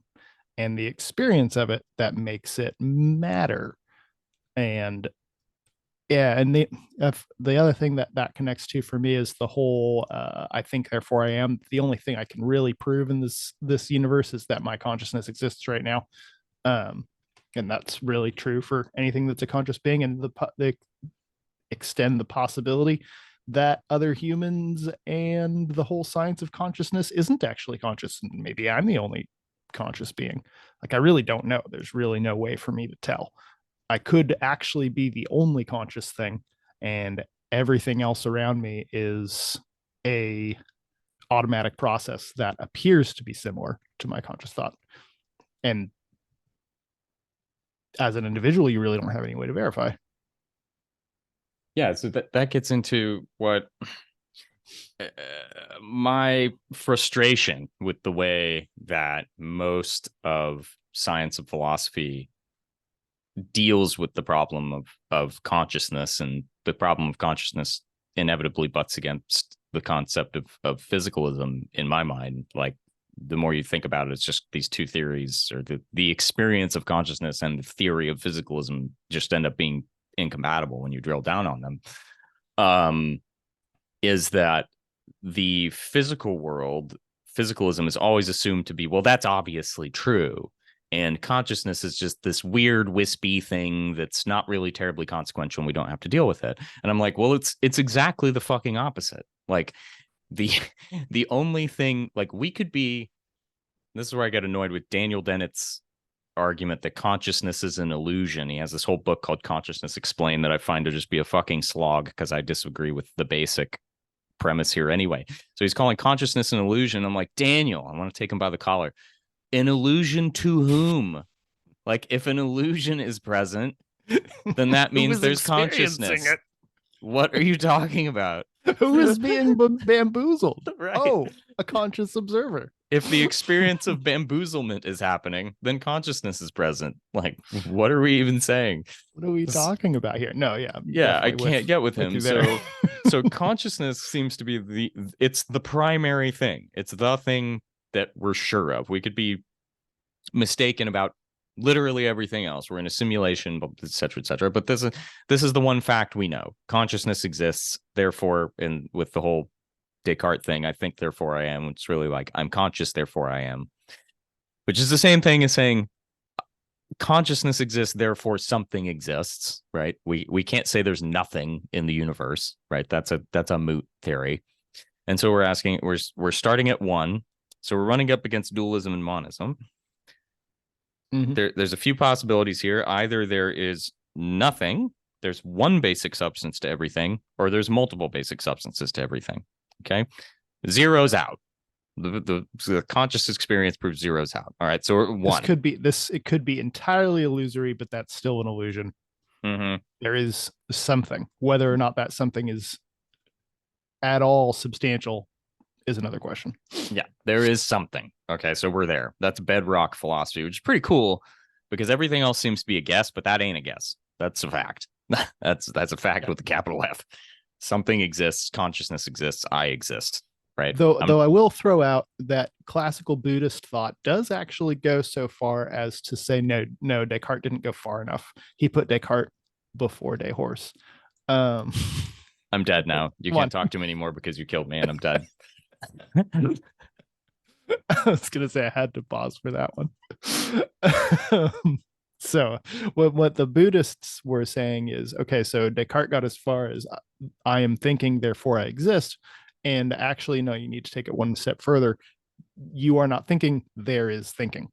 and the experience of it that makes it matter. And yeah, and the other thing that connects to for me is the whole I think therefore I am. The only thing I can really prove in this universe is that my consciousness exists right now. um and that's really true for anything that's a conscious being, and the extend the possibility that other humans and the whole science of consciousness isn't actually conscious, and maybe I'm the only conscious being. Like I really don't know. There's really no way for me to tell. I could actually be the only conscious thing, and everything else around me is a automatic process that appears to be similar to my conscious thought. And as an individual, you really don't have any way to verify. Yeah, so that gets into what my frustration with the way that most of science and philosophy deals with the problem of consciousness, and the problem of consciousness inevitably butts against the concept of physicalism in my mind. Like the more you think about it, it's just these two theories, or the experience of consciousness and the theory of physicalism just end up being incompatible when you drill down on them. Is that the physical world, physicalism is always assumed to be, well, that's obviously true. And consciousness is just this weird, wispy thing that's not really terribly consequential, and we don't have to deal with it. And I'm like, well, it's exactly the fucking opposite. Like the the only thing, like we could be, this is where I get annoyed with Daniel Dennett's argument that consciousness is an illusion. He has this whole book called Consciousness Explained that I find to just be a fucking slog, because I disagree with the basic premise here anyway. So he's calling consciousness an illusion. I'm like, Daniel, I want to take him by the collar. An illusion to whom? Like, if an illusion is present, then that means there's consciousness. It? What are you talking about? Who is being bamboozled? Right. Oh, a conscious observer. If the experience of bamboozlement is happening, then consciousness is present. Like, what are we even saying? What are we talking about here? No, yeah. Yeah, I can't get with him. So consciousness seems to be it's the primary thing. It's the thing that we're sure of. We could be mistaken about literally everything else. We're in a simulation, et cetera, et cetera. But this is the one fact we know. Consciousness exists. Therefore, and with the whole Descartes thing, I think, therefore I am. It's really like, I'm conscious, therefore I am. Which is the same thing as saying consciousness exists, therefore something exists, right? We can't say there's nothing in the universe, right? That's a moot theory. And so we're starting at one. So we're running up against dualism and monism. Mm-hmm. There's a few possibilities here. Either there is nothing, there's one basic substance to everything, or there's multiple basic substances to everything. Okay. Zero's out. The conscious experience proves zero's out. All right. So one. It could be entirely illusory, but that's still an illusion. Mm-hmm. There is something. Whether or not that something is at all substantial is another question. Yeah, there is something. Okay, so we're there. That's bedrock philosophy, which is pretty cool, because everything else seems to be a guess, but that ain't a guess. That's a fact. that's a fact with a capital F. Something exists, consciousness exists, I exist. Right. Though I will throw out that classical Buddhist thought does actually go so far as to say no, Descartes didn't go far enough. He put Descartes before Dehorse. I'm dead now. You can't talk to me anymore because you killed me, and I'm dead. I was gonna say I had to pause for that one. So what the Buddhists were saying is, okay, so Descartes got as far as I am thinking, therefore I exist. And actually, no, you need to take it one step further. You are not thinking, there is thinking.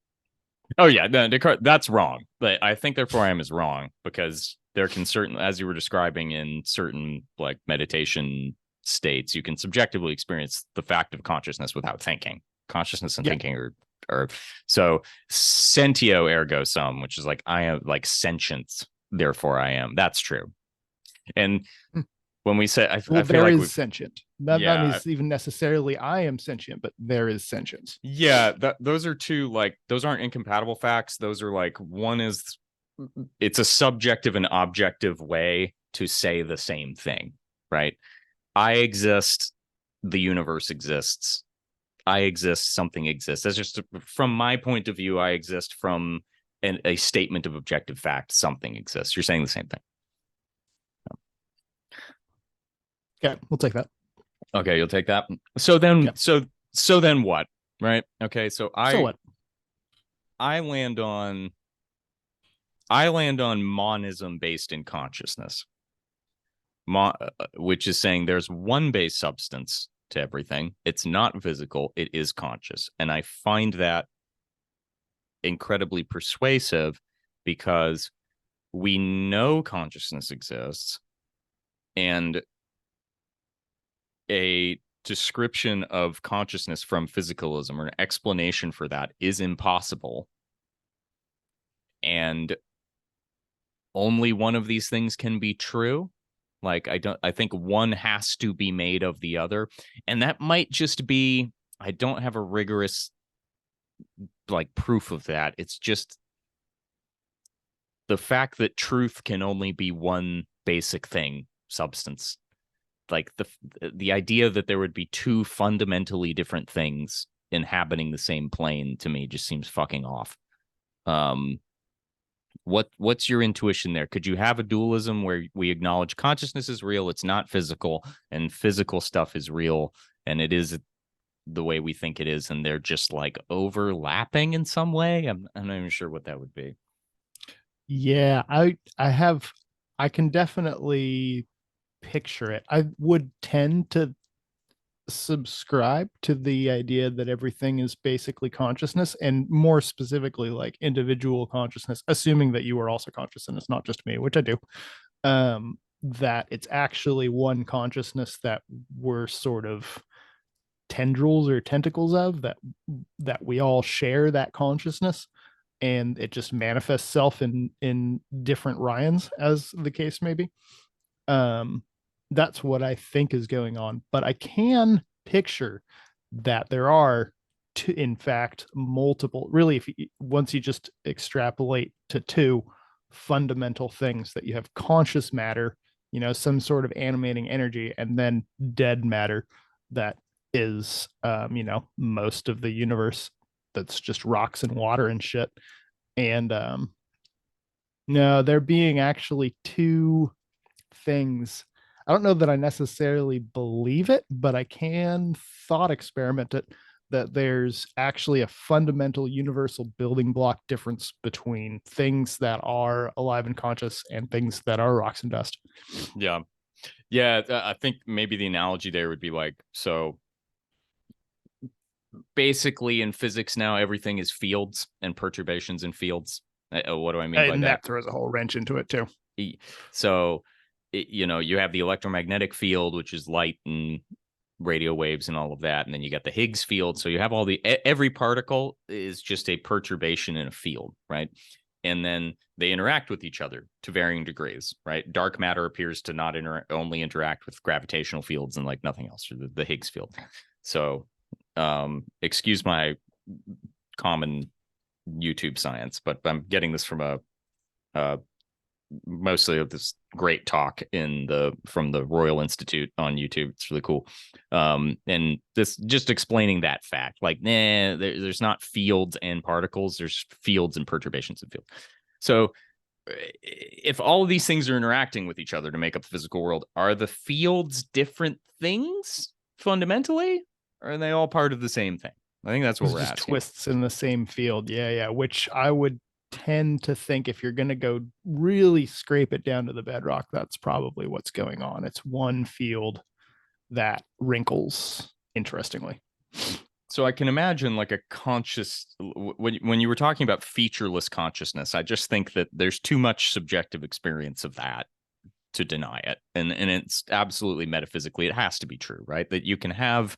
Oh yeah, no, Descartes, that's wrong. But I think therefore I am is wrong because there can certainly, as you were describing in certain like meditation states, you can subjectively experience the fact of consciousness without thinking. Consciousness and thinking are so sentio ergo sum, which is like I am like sentience, therefore I am. That's true. And when we say, I feel there like is sentient. That means even necessarily I am sentient, but there is sentience. Yeah, those are two, like, those aren't incompatible facts. Those are like, one is, it's a subjective and objective way to say the same thing, right? I exist, the universe exists. I exist, something exists. That's just from my point of view. I exist from a statement of objective fact. Something exists. You're saying the same thing. Okay, we'll take that. Okay, you'll take that. So then, so then what? Right? Okay, so what? I land on monism based in consciousness, which is saying there's one base substance to everything. It's not physical. It is conscious. And I find that incredibly persuasive because we know consciousness exists, and a description of consciousness from physicalism or an explanation for that is impossible. And only one of these things can be true. Like, I think one has to be made of the other. And that might just be, I don't have a rigorous like proof of that. It's just the fact that truth can only be one basic thing, substance. Like the idea that there would be two fundamentally different things inhabiting the same plane, to me, just seems fucking off. What's your intuition there? Could you have a dualism where we acknowledge consciousness is real, it's not physical, and physical stuff is real, and it is the way we think it is, and they're just like overlapping in some way? I'm not even sure what that would be. Yeah, I can definitely picture it. I would tend to subscribe to the idea that everything is basically consciousness, and more specifically like individual consciousness, assuming that you are also conscious and it's not just me, which I do. That it's actually one consciousness that we're sort of tendrils or tentacles of, that we all share that consciousness, and it just manifests itself in different Ryans, as the case may be. That's what I think is going on, but I can picture that there are in fact multiple, really, if you, once you just extrapolate to two fundamental things, that you have conscious matter, some sort of animating energy, and then dead matter that is most of the universe, that's just rocks and water and shit. And no, there being actually two things. I don't know that I necessarily believe it, but I can thought experiment it, that there's actually a fundamental universal building block difference between things that are alive and conscious and things that are rocks and dust. Yeah. I think maybe the analogy there would be like, so basically in physics now, everything is fields and perturbations in fields. What do I mean by And that? that throws a whole wrench into it too. So, you have the electromagnetic field, which is light and radio waves and all of that. And then you got the Higgs field. So you have every particle is just a perturbation in a field, right? And then they interact with each other to varying degrees, right? Dark matter appears to not only interact with gravitational fields and like nothing else, or the Higgs field. So, excuse my common YouTube science, but I'm getting this from mostly of this great talk from the Royal Institute on YouTube. It's really cool. And this just explaining that fact, like, there's not fields and particles, there's fields and perturbations in fields. So if all of these things are interacting with each other to make up the physical world, are the fields different things fundamentally, or are they all part of the same thing? I think that's what we're asking. Twists in the same field. Yeah. Which I would tend to think if you're going to go really scrape it down to the bedrock, that's probably what's going on. It's one field that wrinkles interestingly. So I can imagine like a conscious, when you were talking about featureless consciousness, I just think that there's too much subjective experience of that to deny it. And it's absolutely metaphysically, it has to be true, right? That you can have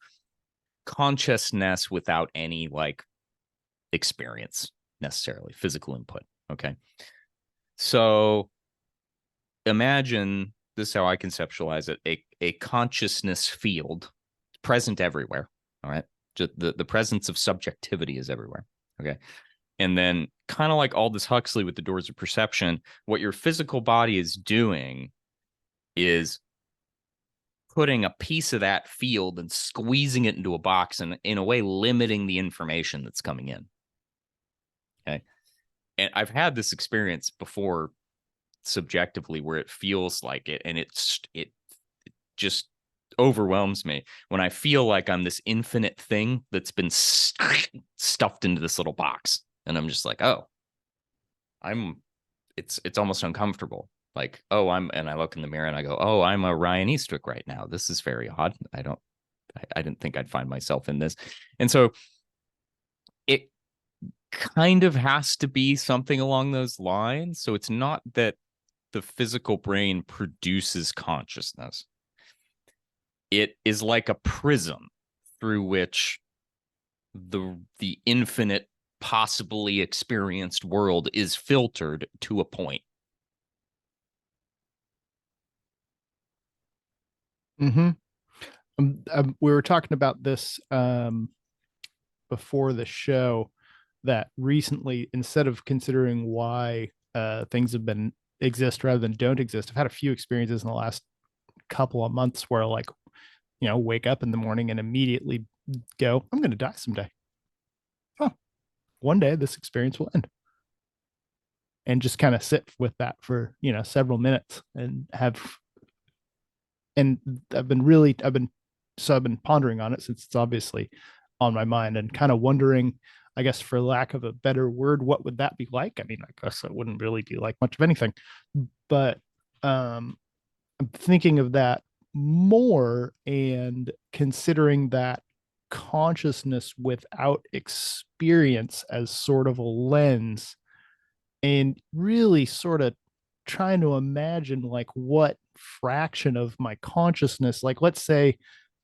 consciousness without any like experience necessarily, physical input. Okay. So imagine this is how I conceptualize it, a consciousness field present everywhere. All right. Just the presence of subjectivity is everywhere. Okay. And then kind of like Aldous Huxley with the doors of perception, what your physical body is doing is putting a piece of that field and squeezing it into a box and in a way limiting the information that's coming in. Okay. And I've had this experience before subjectively where it feels like it, and it just overwhelms me when I feel like I'm this infinite thing that's been stuffed into this little box. And I'm just like, oh, it's almost uncomfortable. Like, oh, and I look in the mirror and I go, oh, I'm a Ryan Eastwick right now. This is very odd. I didn't think I'd find myself in this. And so it kind of has to be something along those lines. So it's not that the physical brain produces consciousness. It is like a prism through which the infinite possibly experienced world is filtered to a point. Mm-hmm. We were talking about this before the show, that recently, instead of considering why things have been exist rather than don't exist, I've had a few experiences in the last couple of months where, like, wake up in the morning and immediately go, I'm going to die someday. Huh. One day this experience will end. And just kind of sit with that for, several minutes and I've been pondering on it since it's obviously on my mind, and kind of wondering, I guess, for lack of a better word, what would that be like? I mean, I guess it wouldn't really be like much of anything, but I'm thinking of that more and considering that consciousness without experience as sort of a lens, and really sort of trying to imagine like what fraction of my consciousness, like let's say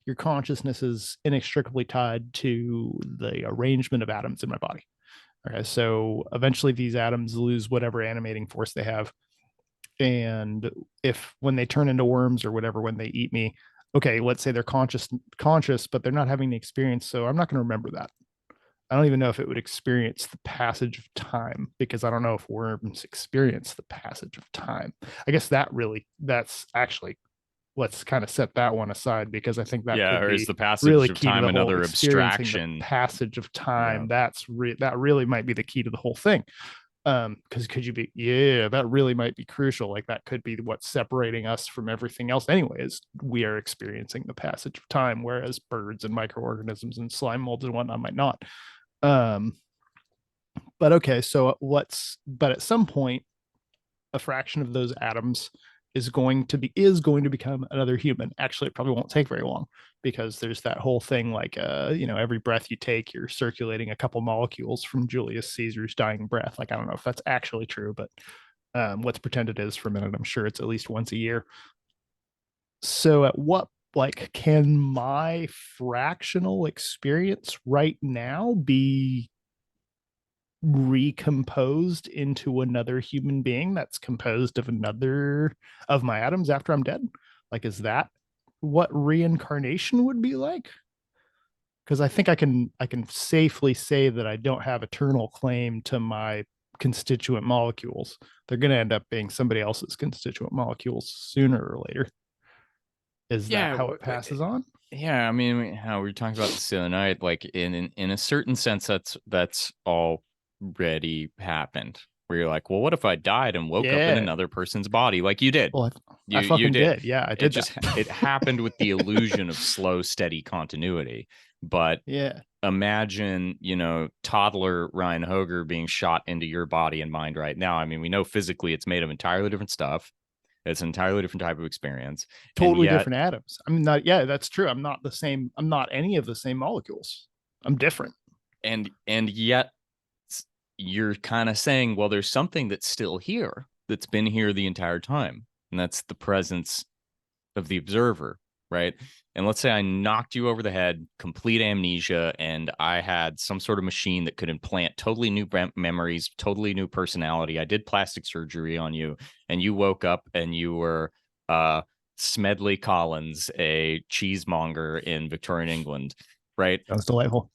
your consciousness is inextricably tied to the arrangement of atoms in my body. Okay, so eventually these atoms lose whatever animating force they have, and if when they turn into worms or whatever, when they eat me, okay, let's say they're conscious, but they're not having the experience, so I'm not going to remember that. I don't even know if it would experience the passage of time, because I don't know if worms experience the passage of time. I guess that's actually, let's kind of set that one aside, because I think that or could is be the passage really of key to time the whole another experiencing abstraction? the passage of time. Yeah. That really might be the key to the whole thing. Because that really might be crucial. Like that could be what's separating us from everything else anyways. We are experiencing the passage of time, whereas birds and microorganisms and slime molds and whatnot might not. But okay, so but at some point a fraction of those atoms is going to become another human. Actually, it probably won't take very long, because there's that whole thing, like every breath you take, you're circulating a couple molecules from Julius Caesar's dying breath. Like, I don't know if that's actually true, but let's pretend it is for a minute. I'm sure it's at least once a year. So at what, like, can my fractional experience right now be recomposed into another human being that's composed of another of my atoms after I'm dead? Like, is that what reincarnation would be like? Because I think I can safely say that I don't have eternal claim to my constituent molecules. They're going to end up being somebody else's constituent molecules sooner or later. Is that how it passes on? Yeah, I mean, how we were talking about this the other night, like in a certain sense, that's already happened. where you're like, well, what if I died and woke up in Yeah. another person's body like you did? Well, I You fucking did. did. Yeah, I It did just that. it happened with the illusion of slow, steady continuity. But Yeah. imagine, toddler Ryan Hoger being shot into your body and mind right now. I mean, we know physically it's made of entirely different stuff. It's an entirely different type of experience. And Totally yet, different atoms. I'm not, yeah, that's true. I'm not the same. I'm not any of the same molecules. I'm different. and yet you're kind of saying, well, there's something that's still here, that's been here the entire time. And that's the presence of the observer, right? And let's say I knocked you over the head, complete amnesia, and I had some sort of machine that could implant totally new memories, totally new personality. I did plastic surgery on you, and you woke up and you were Smedley Collins, a cheesemonger in Victorian England, right? That was delightful.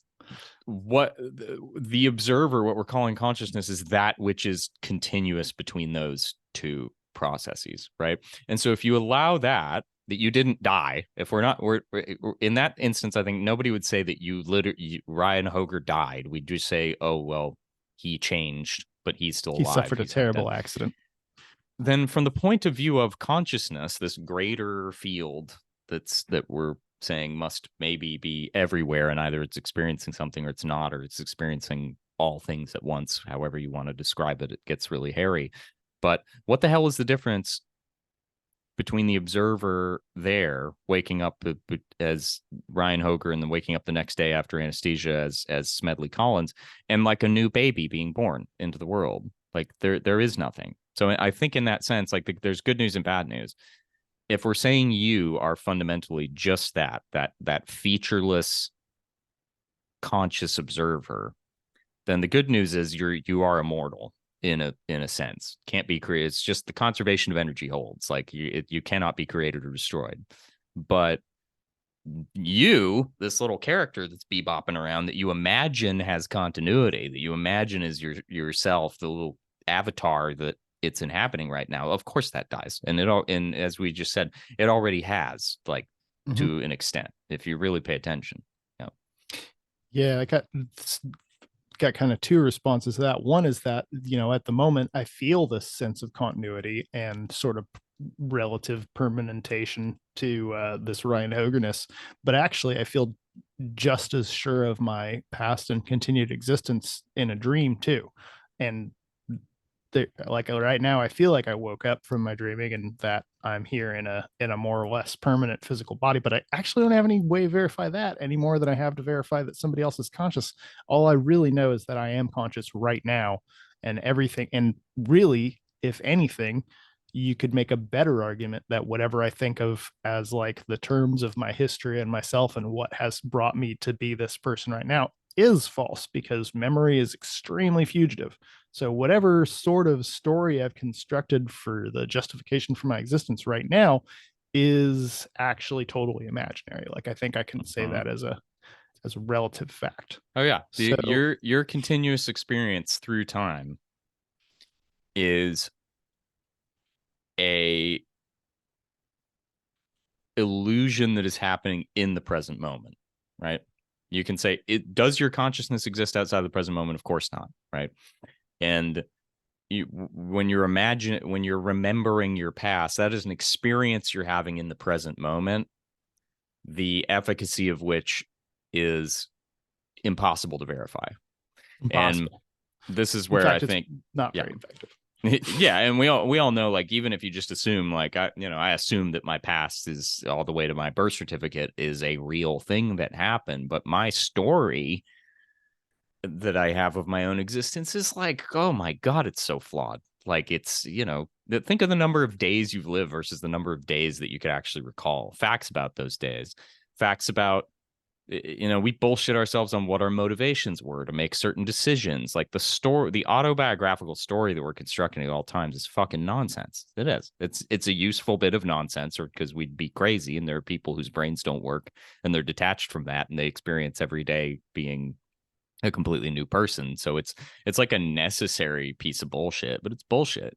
What the observer, what we're calling consciousness, is that which is continuous between those two processes, right? And so if you allow that you didn't die, if we're in that instance, I think nobody would say that Ryan Hoger died. We'd just say, oh well, he changed, but he's still alive. He suffered a terrible accident. Then from the point of view of consciousness, this greater field that we're saying must maybe be everywhere, and either it's experiencing something or it's not, or it's experiencing all things at once, however you want to describe it. It gets really hairy. But what the hell is the difference between the observer there waking up as Ryan Hoger and then waking up the next day after anesthesia as Smedley Collins, and like a new baby being born into the world? Like there is nothing. So I think in that sense, like there's good news and bad news. If we're saying you are fundamentally just that featureless conscious observer, then the good news is you are immortal in a sense. Can't be created. It's just the conservation of energy holds. Like you cannot be created or destroyed. But you, this little character that's bebopping around, that you imagine has continuity, that you imagine is yourself, the little avatar that it's inhabiting right now, of course that dies. And as we just said, it already has, like, to an extent, if you really pay attention. Yeah, I got kind of two responses to that. One is that, at the moment I feel this sense of continuity and sort of relative permanentation to this Ryan Hogerness, but actually I feel just as sure of my past and continued existence in a dream too. And like right now I feel like I woke up from my dreaming and that I'm here in a more or less permanent physical body, but I actually don't have any way to verify that any more than I have to verify that somebody else is conscious. All I really know is that I am conscious right now, and everything. And really, if anything, you could make a better argument that whatever I think of as like the terms of my history and myself and what has brought me to be this person right now is false, because memory is extremely fugitive. So whatever sort of story I've constructed for the justification for my existence right now is actually totally imaginary. Like I think I can say that as a relative fact. Oh yeah. So Your continuous experience through time is a illusion that is happening in the present moment, right? You can say, does your consciousness exist outside the present moment? Of course not, right? And when you're remembering your past, that is an experience you're having in the present moment, the efficacy of which is impossible to verify. Impossible. And this is where I think not very effective. Yeah, and we all know, like, even if you just assume, like, I assume that my past is all the way to my birth certificate is a real thing that happened, but my story that I have of my own existence is like, oh my God, it's so flawed. Like, it's, think of the number of days you've lived versus the number of days that you could actually recall. Facts about those days, facts about, we bullshit ourselves on what our motivations were to make certain decisions. Like the autobiographical story that we're constructing at all times is fucking nonsense. It is. It's a useful bit of nonsense, or because we'd be crazy, and there are people whose brains don't work and they're detached from that, and they experience every day being a completely new person. So it's like a necessary piece of bullshit, but it's bullshit.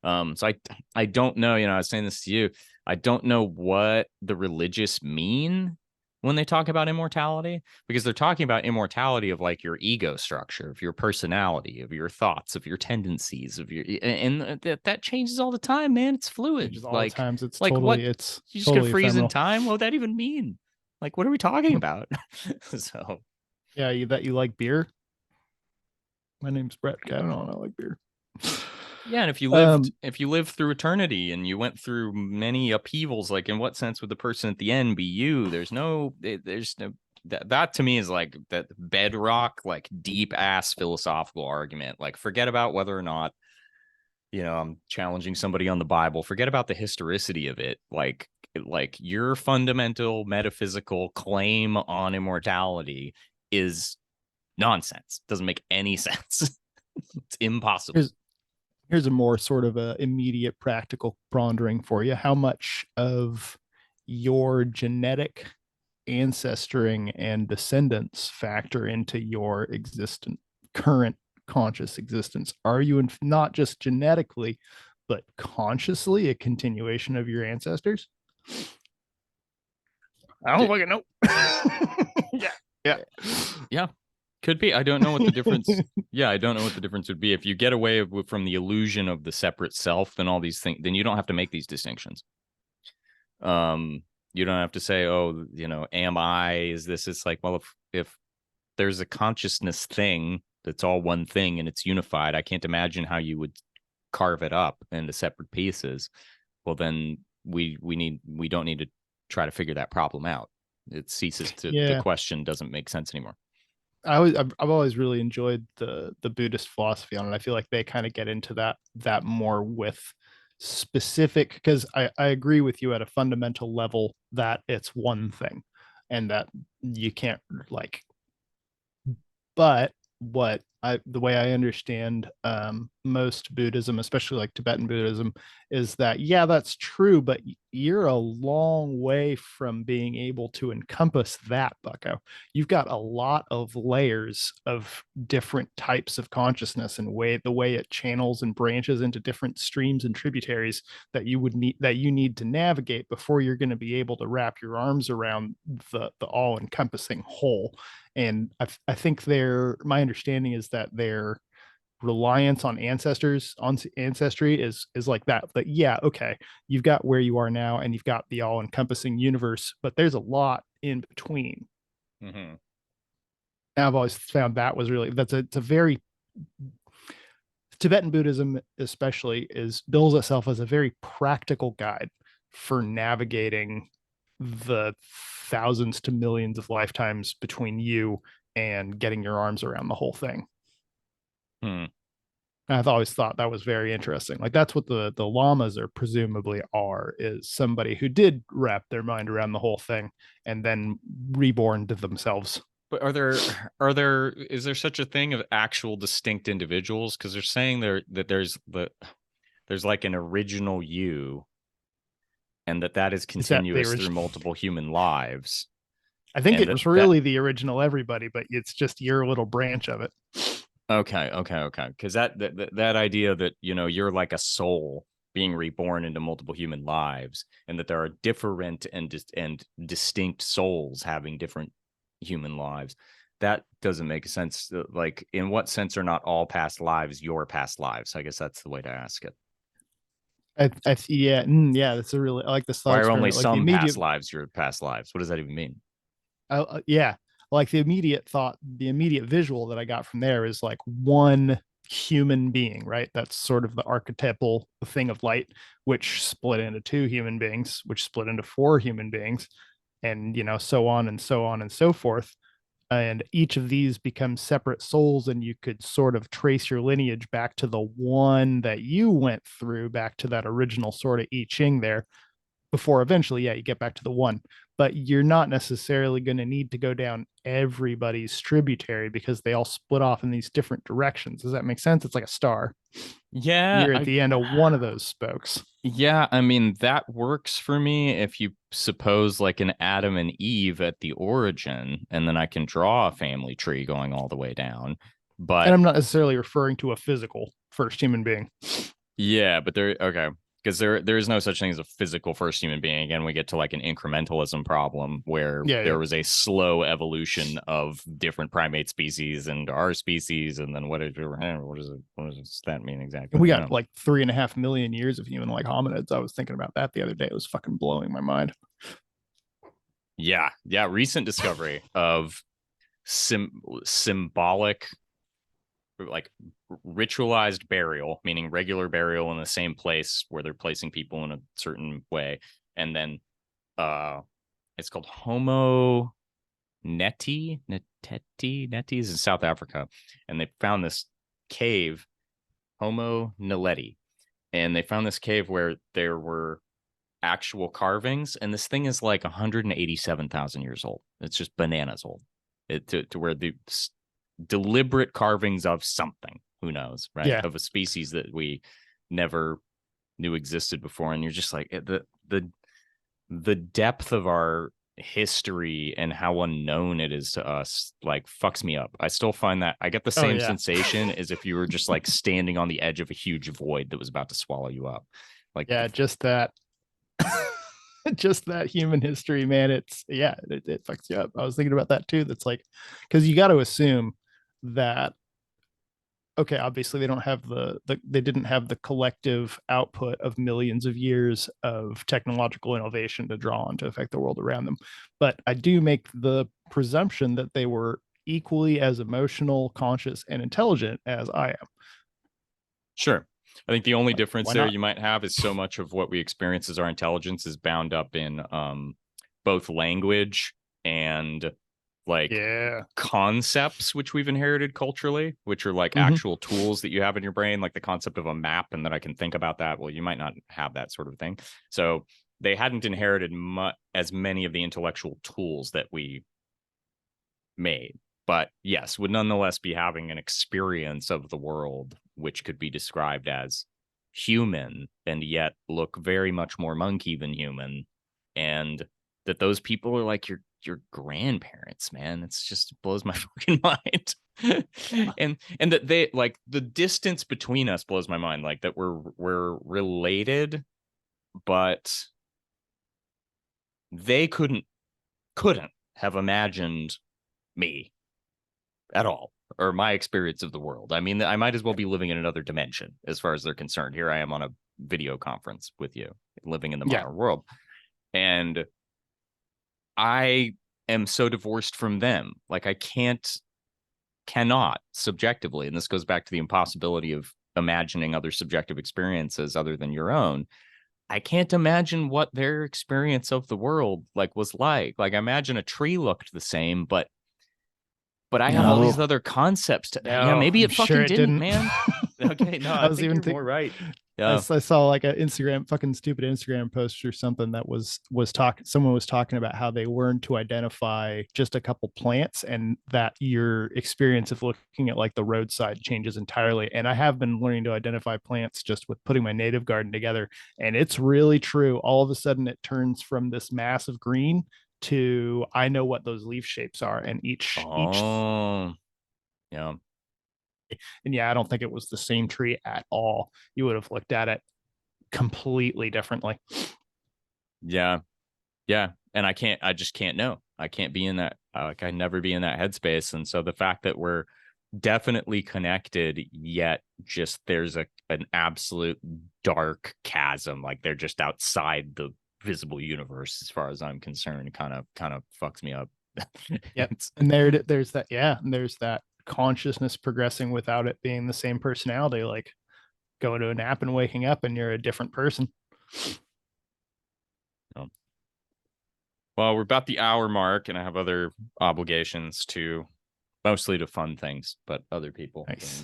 So I don't know, I was saying this to you, I don't know what the religious mean when they talk about immortality, because they're talking about immortality of like your ego structure, of your personality, of your thoughts, of your tendencies, of your, and that changes all the time, man. It's fluid. Changes all the Like, times. It's what? it's You just gonna totally freeze in ephemeral. time? What would that even mean? Like, what are we talking about? So Yeah, you like beer? My name's Brett. I don't know. I like beer. yeah, and Um, if you lived through eternity and you went through many upheavals, like in what sense would the person at the end be you? There's no that to me is like that bedrock, like deep ass philosophical argument. Like, forget about whether or not, I'm challenging somebody on the Bible. Forget about the historicity of it. Like your fundamental metaphysical claim on immortality is nonsense. Doesn't make any sense. It's impossible. here's a more sort of a immediate practical pondering for you. How much of your genetic ancestring and descendants factor into your existent current conscious existence? Are you not just genetically but consciously a continuation of your ancestors? I don't fucking know. Yeah, could be. I don't know what the difference. Yeah, I don't know what the difference would be. If you get away from the illusion of the separate self, then all these things, then you don't have to make these distinctions. You don't have to say, oh, am I, is this? It's like, well, if there's a consciousness thing that's all one thing and it's unified, I can't imagine how you would carve it up into separate pieces. Well, then we don't need to try to figure that problem out. It ceases to, the Yeah. question doesn't make sense anymore. I've always really enjoyed the Buddhist philosophy on it. I feel like they kind of get into that more with specific, because I agree with you at a fundamental level that it's one thing and that you can't like, but the way I understand most Buddhism, especially like Tibetan Buddhism, is that yeah, that's true, but you're a long way from being able to encompass that, bucko. You've got a lot of layers of different types of consciousness and the way it channels and branches into different streams and tributaries that you need to navigate before you're going to be able to wrap your arms around the all encompassing whole. And I think my understanding is that their reliance on ancestry is like that. But yeah, okay, you've got where you are now and you've got the all-encompassing universe, but there's a lot in between. Mm-hmm. I've always found that was really, it's a very, Tibetan Buddhism especially bills itself as a very practical guide for navigating the thousands to millions of lifetimes between you and getting your arms around the whole thing. I've always thought that was very interesting. Like that's what the lamas are presumably is somebody who did wrap their mind around the whole thing and then reborn to themselves. But is there such a thing of actual distinct individuals? Because they're saying there's like an original you, and that is continuous through multiple human lives. I think it was really the original everybody, but it's just your little branch of it. Okay. Because that idea that you're like a soul being reborn into multiple human lives, and that there are different and distinct souls having different human lives, that doesn't make sense. Like, in what sense are not all past lives your past lives? I guess that's the way to ask it. Yeah, that's a really, I like this thought. Why are only like some past lives your past lives? What does that even mean? Yeah, like the immediate visual that I got from there is like one human being, right? That's sort of the archetypal thing of light, which split into two human beings, which split into four human beings, and so on and so on and so forth. And each of these becomes separate souls, and you could sort of trace your lineage back to the one that you went through, back to that original sort of I Ching there, before eventually, yeah, you get back to the one. But you're not necessarily going to need to go down everybody's tributary because they all split off in these different directions. Does that make sense? It's like a star. Yeah. You're at the end of one of those spokes. Yeah, I mean, that works for me if you suppose like an Adam and Eve at the origin, and then I can draw a family tree going all the way down. But and I'm not necessarily referring to a physical first human being. Yeah, but okay. because there is no such thing as a physical first human being. Again, we get to like an incrementalism problem where there was a slow evolution of different primate species and our species, and then what does that mean exactly? We got like 3.5 million years of human like hominids. I was thinking about that the other day. It was fucking blowing my mind. Yeah, recent discovery of symbolic, like ritualized burial, meaning regular burial in the same place where they're placing people in a certain way, and then it's called Homo Netis in South Africa, and they found this cave, Homo Naledi, and they found this cave where there were actual carvings, and this thing is like 187,000 years old. It's just bananas old. To where the deliberate carvings of something, who knows, right? Yeah. Of a species that we never knew existed before, and you're just like the depth of our history and how unknown it is to us like fucks me up. I still find that I get the same sensation as if you were just like standing on the edge of a huge void that was about to swallow you up. Like, yeah, just that just that human history, man. It fucks you up. I was thinking about that too. That's like, because you got to assume that, okay, obviously they don't have they didn't have the collective output of millions of years of technological innovation to draw on to affect the world around them. But I do make the presumption that they were equally as emotional, conscious, and intelligent as I am. Sure. I think the only difference there you might have is so much of what we experience as our intelligence is bound up in both language and like concepts which we've inherited culturally, which are like actual tools that you have in your brain, like the concept of a map, and that I can think about that. Well, you might not have that sort of thing. So they hadn't inherited as many of the intellectual tools that we made, but yes, would nonetheless be having an experience of the world which could be described as human and yet look very much more monkey than human, and that those people are like your grandparents, man. It's just, it blows my fucking mind. and that they like the distance between us blows my mind, like that we're related, but they couldn't have imagined me at all, or my experience of the world. I mean, I might as well be living in another dimension as far as they're concerned. Here I am on a video conference with you, living in the modern world, and I am so divorced from them. Like I cannot subjectively, and this goes back to the impossibility of imagining other subjective experiences other than your own. I can't imagine what their experience of the world like was like. Like I imagine a tree looked the same, but I have all these other concepts to, maybe it fucking didn't, man. Okay, no, I was think you're more right. Yeah. I saw like a fucking stupid Instagram post or something that someone was talking about how they learned to identify just a couple plants, and that your experience of looking at like the roadside changes entirely. And I have been learning to identify plants just with putting my native garden together, and it's really true. All of a sudden it turns from this massive green to I know what those leaf shapes are, and each and I don't think it was the same tree at all. You would have looked at it completely differently. Yeah. And I just can't know. I can't be in that, like I'd never be in that headspace. And so the fact that we're definitely connected, yet just there's an absolute dark chasm, like they're just outside the visible universe as far as I'm concerned, kind of fucks me up. Yep. And there's that, and there's that consciousness progressing without it being the same personality, like going to a nap and waking up and you're a different person. Well, we're about the hour mark, and I have other obligations mostly to fun things, but other people. Nice.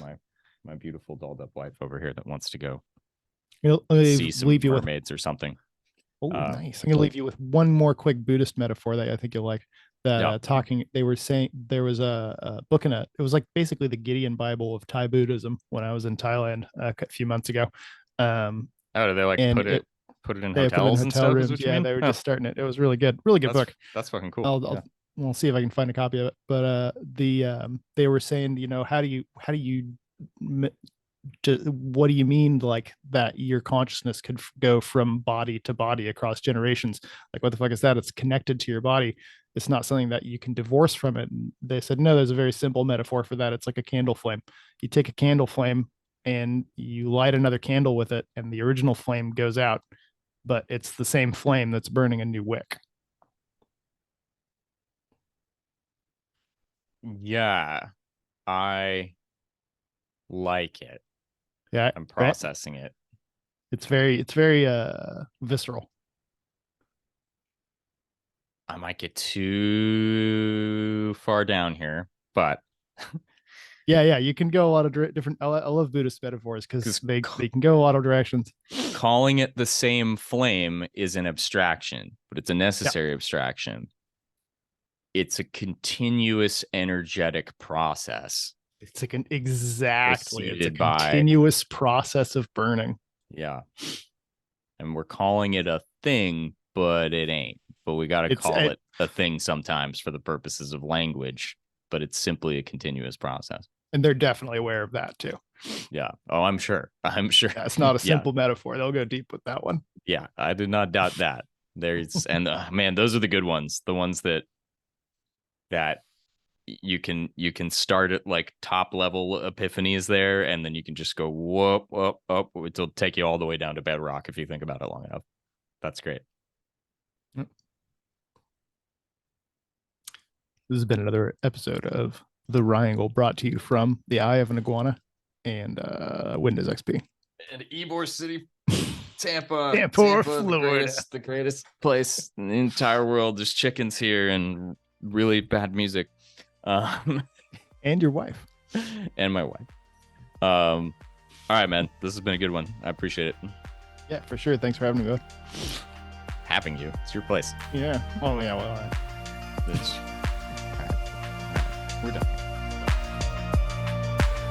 My beautiful dolled up wife over here that wants to go see some mermaids or something. Oh, nice. I'm gonna leave you with one more quick Buddhist metaphor that I think you'll like. They were saying there was a book it was like basically the Gideon Bible of Thai Buddhism when I was in Thailand a few months ago. Do they like put it in hotels and stuff? Rooms. Yeah, they were just starting it. It was really good book. That's fucking cool. We'll see if I can find a copy of it. But they were saying, how do you what do you mean like that your consciousness could go from body to body across generations? Like, what the fuck is that? It's connected to your body. It's not something that you can divorce from it. And they said, no, there's a very simple metaphor for that. It's like a candle flame. You take a candle flame and you light another candle with it, and the original flame goes out, but it's the same flame that's burning a new wick. Yeah, I like it. Yeah, I'm right? processing it. It's very visceral. I might get too far down here, but Yeah, you can go a lot of different. I love Buddhist metaphors because they can go a lot of directions. calling it the same flame is an abstraction, but it's a necessary abstraction. It's a continuous energetic process. It's like exactly. It's a preceded by- continuous process of burning. Yeah. And we're calling it a thing, but it ain't. But we got to call it a thing sometimes for the purposes of language, but it's simply a continuous process. And they're definitely aware of that too. Yeah. Oh, I'm sure. I'm sure. Yeah, it's not a simple metaphor. They'll go deep with that one. Yeah, I did not doubt that. There's and man, those are the good ones. The ones that you can start at like top level epiphanies there, and then you can just go whoop whoop up. It'll take you all the way down to bedrock if you think about it long enough. That's great. This has been another episode of The Triangle, brought to you from the Eye of an Iguana and Windows XP. And Ybor City, Tampa, Florida. The greatest place in the entire world. There's chickens here and really bad music. And your wife. And my wife. All right, man. This has been a good one. I appreciate it. Yeah, for sure. Thanks for having me, bud. Having you. It's your place. Yeah. Oh, yeah. Well, all right. We're done.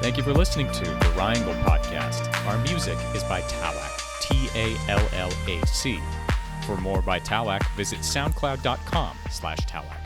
Thank you for listening to the Triangle Podcast. Our music is by Tallac, Tallac. For more by Tallac, visit soundcloud.com/Tallac.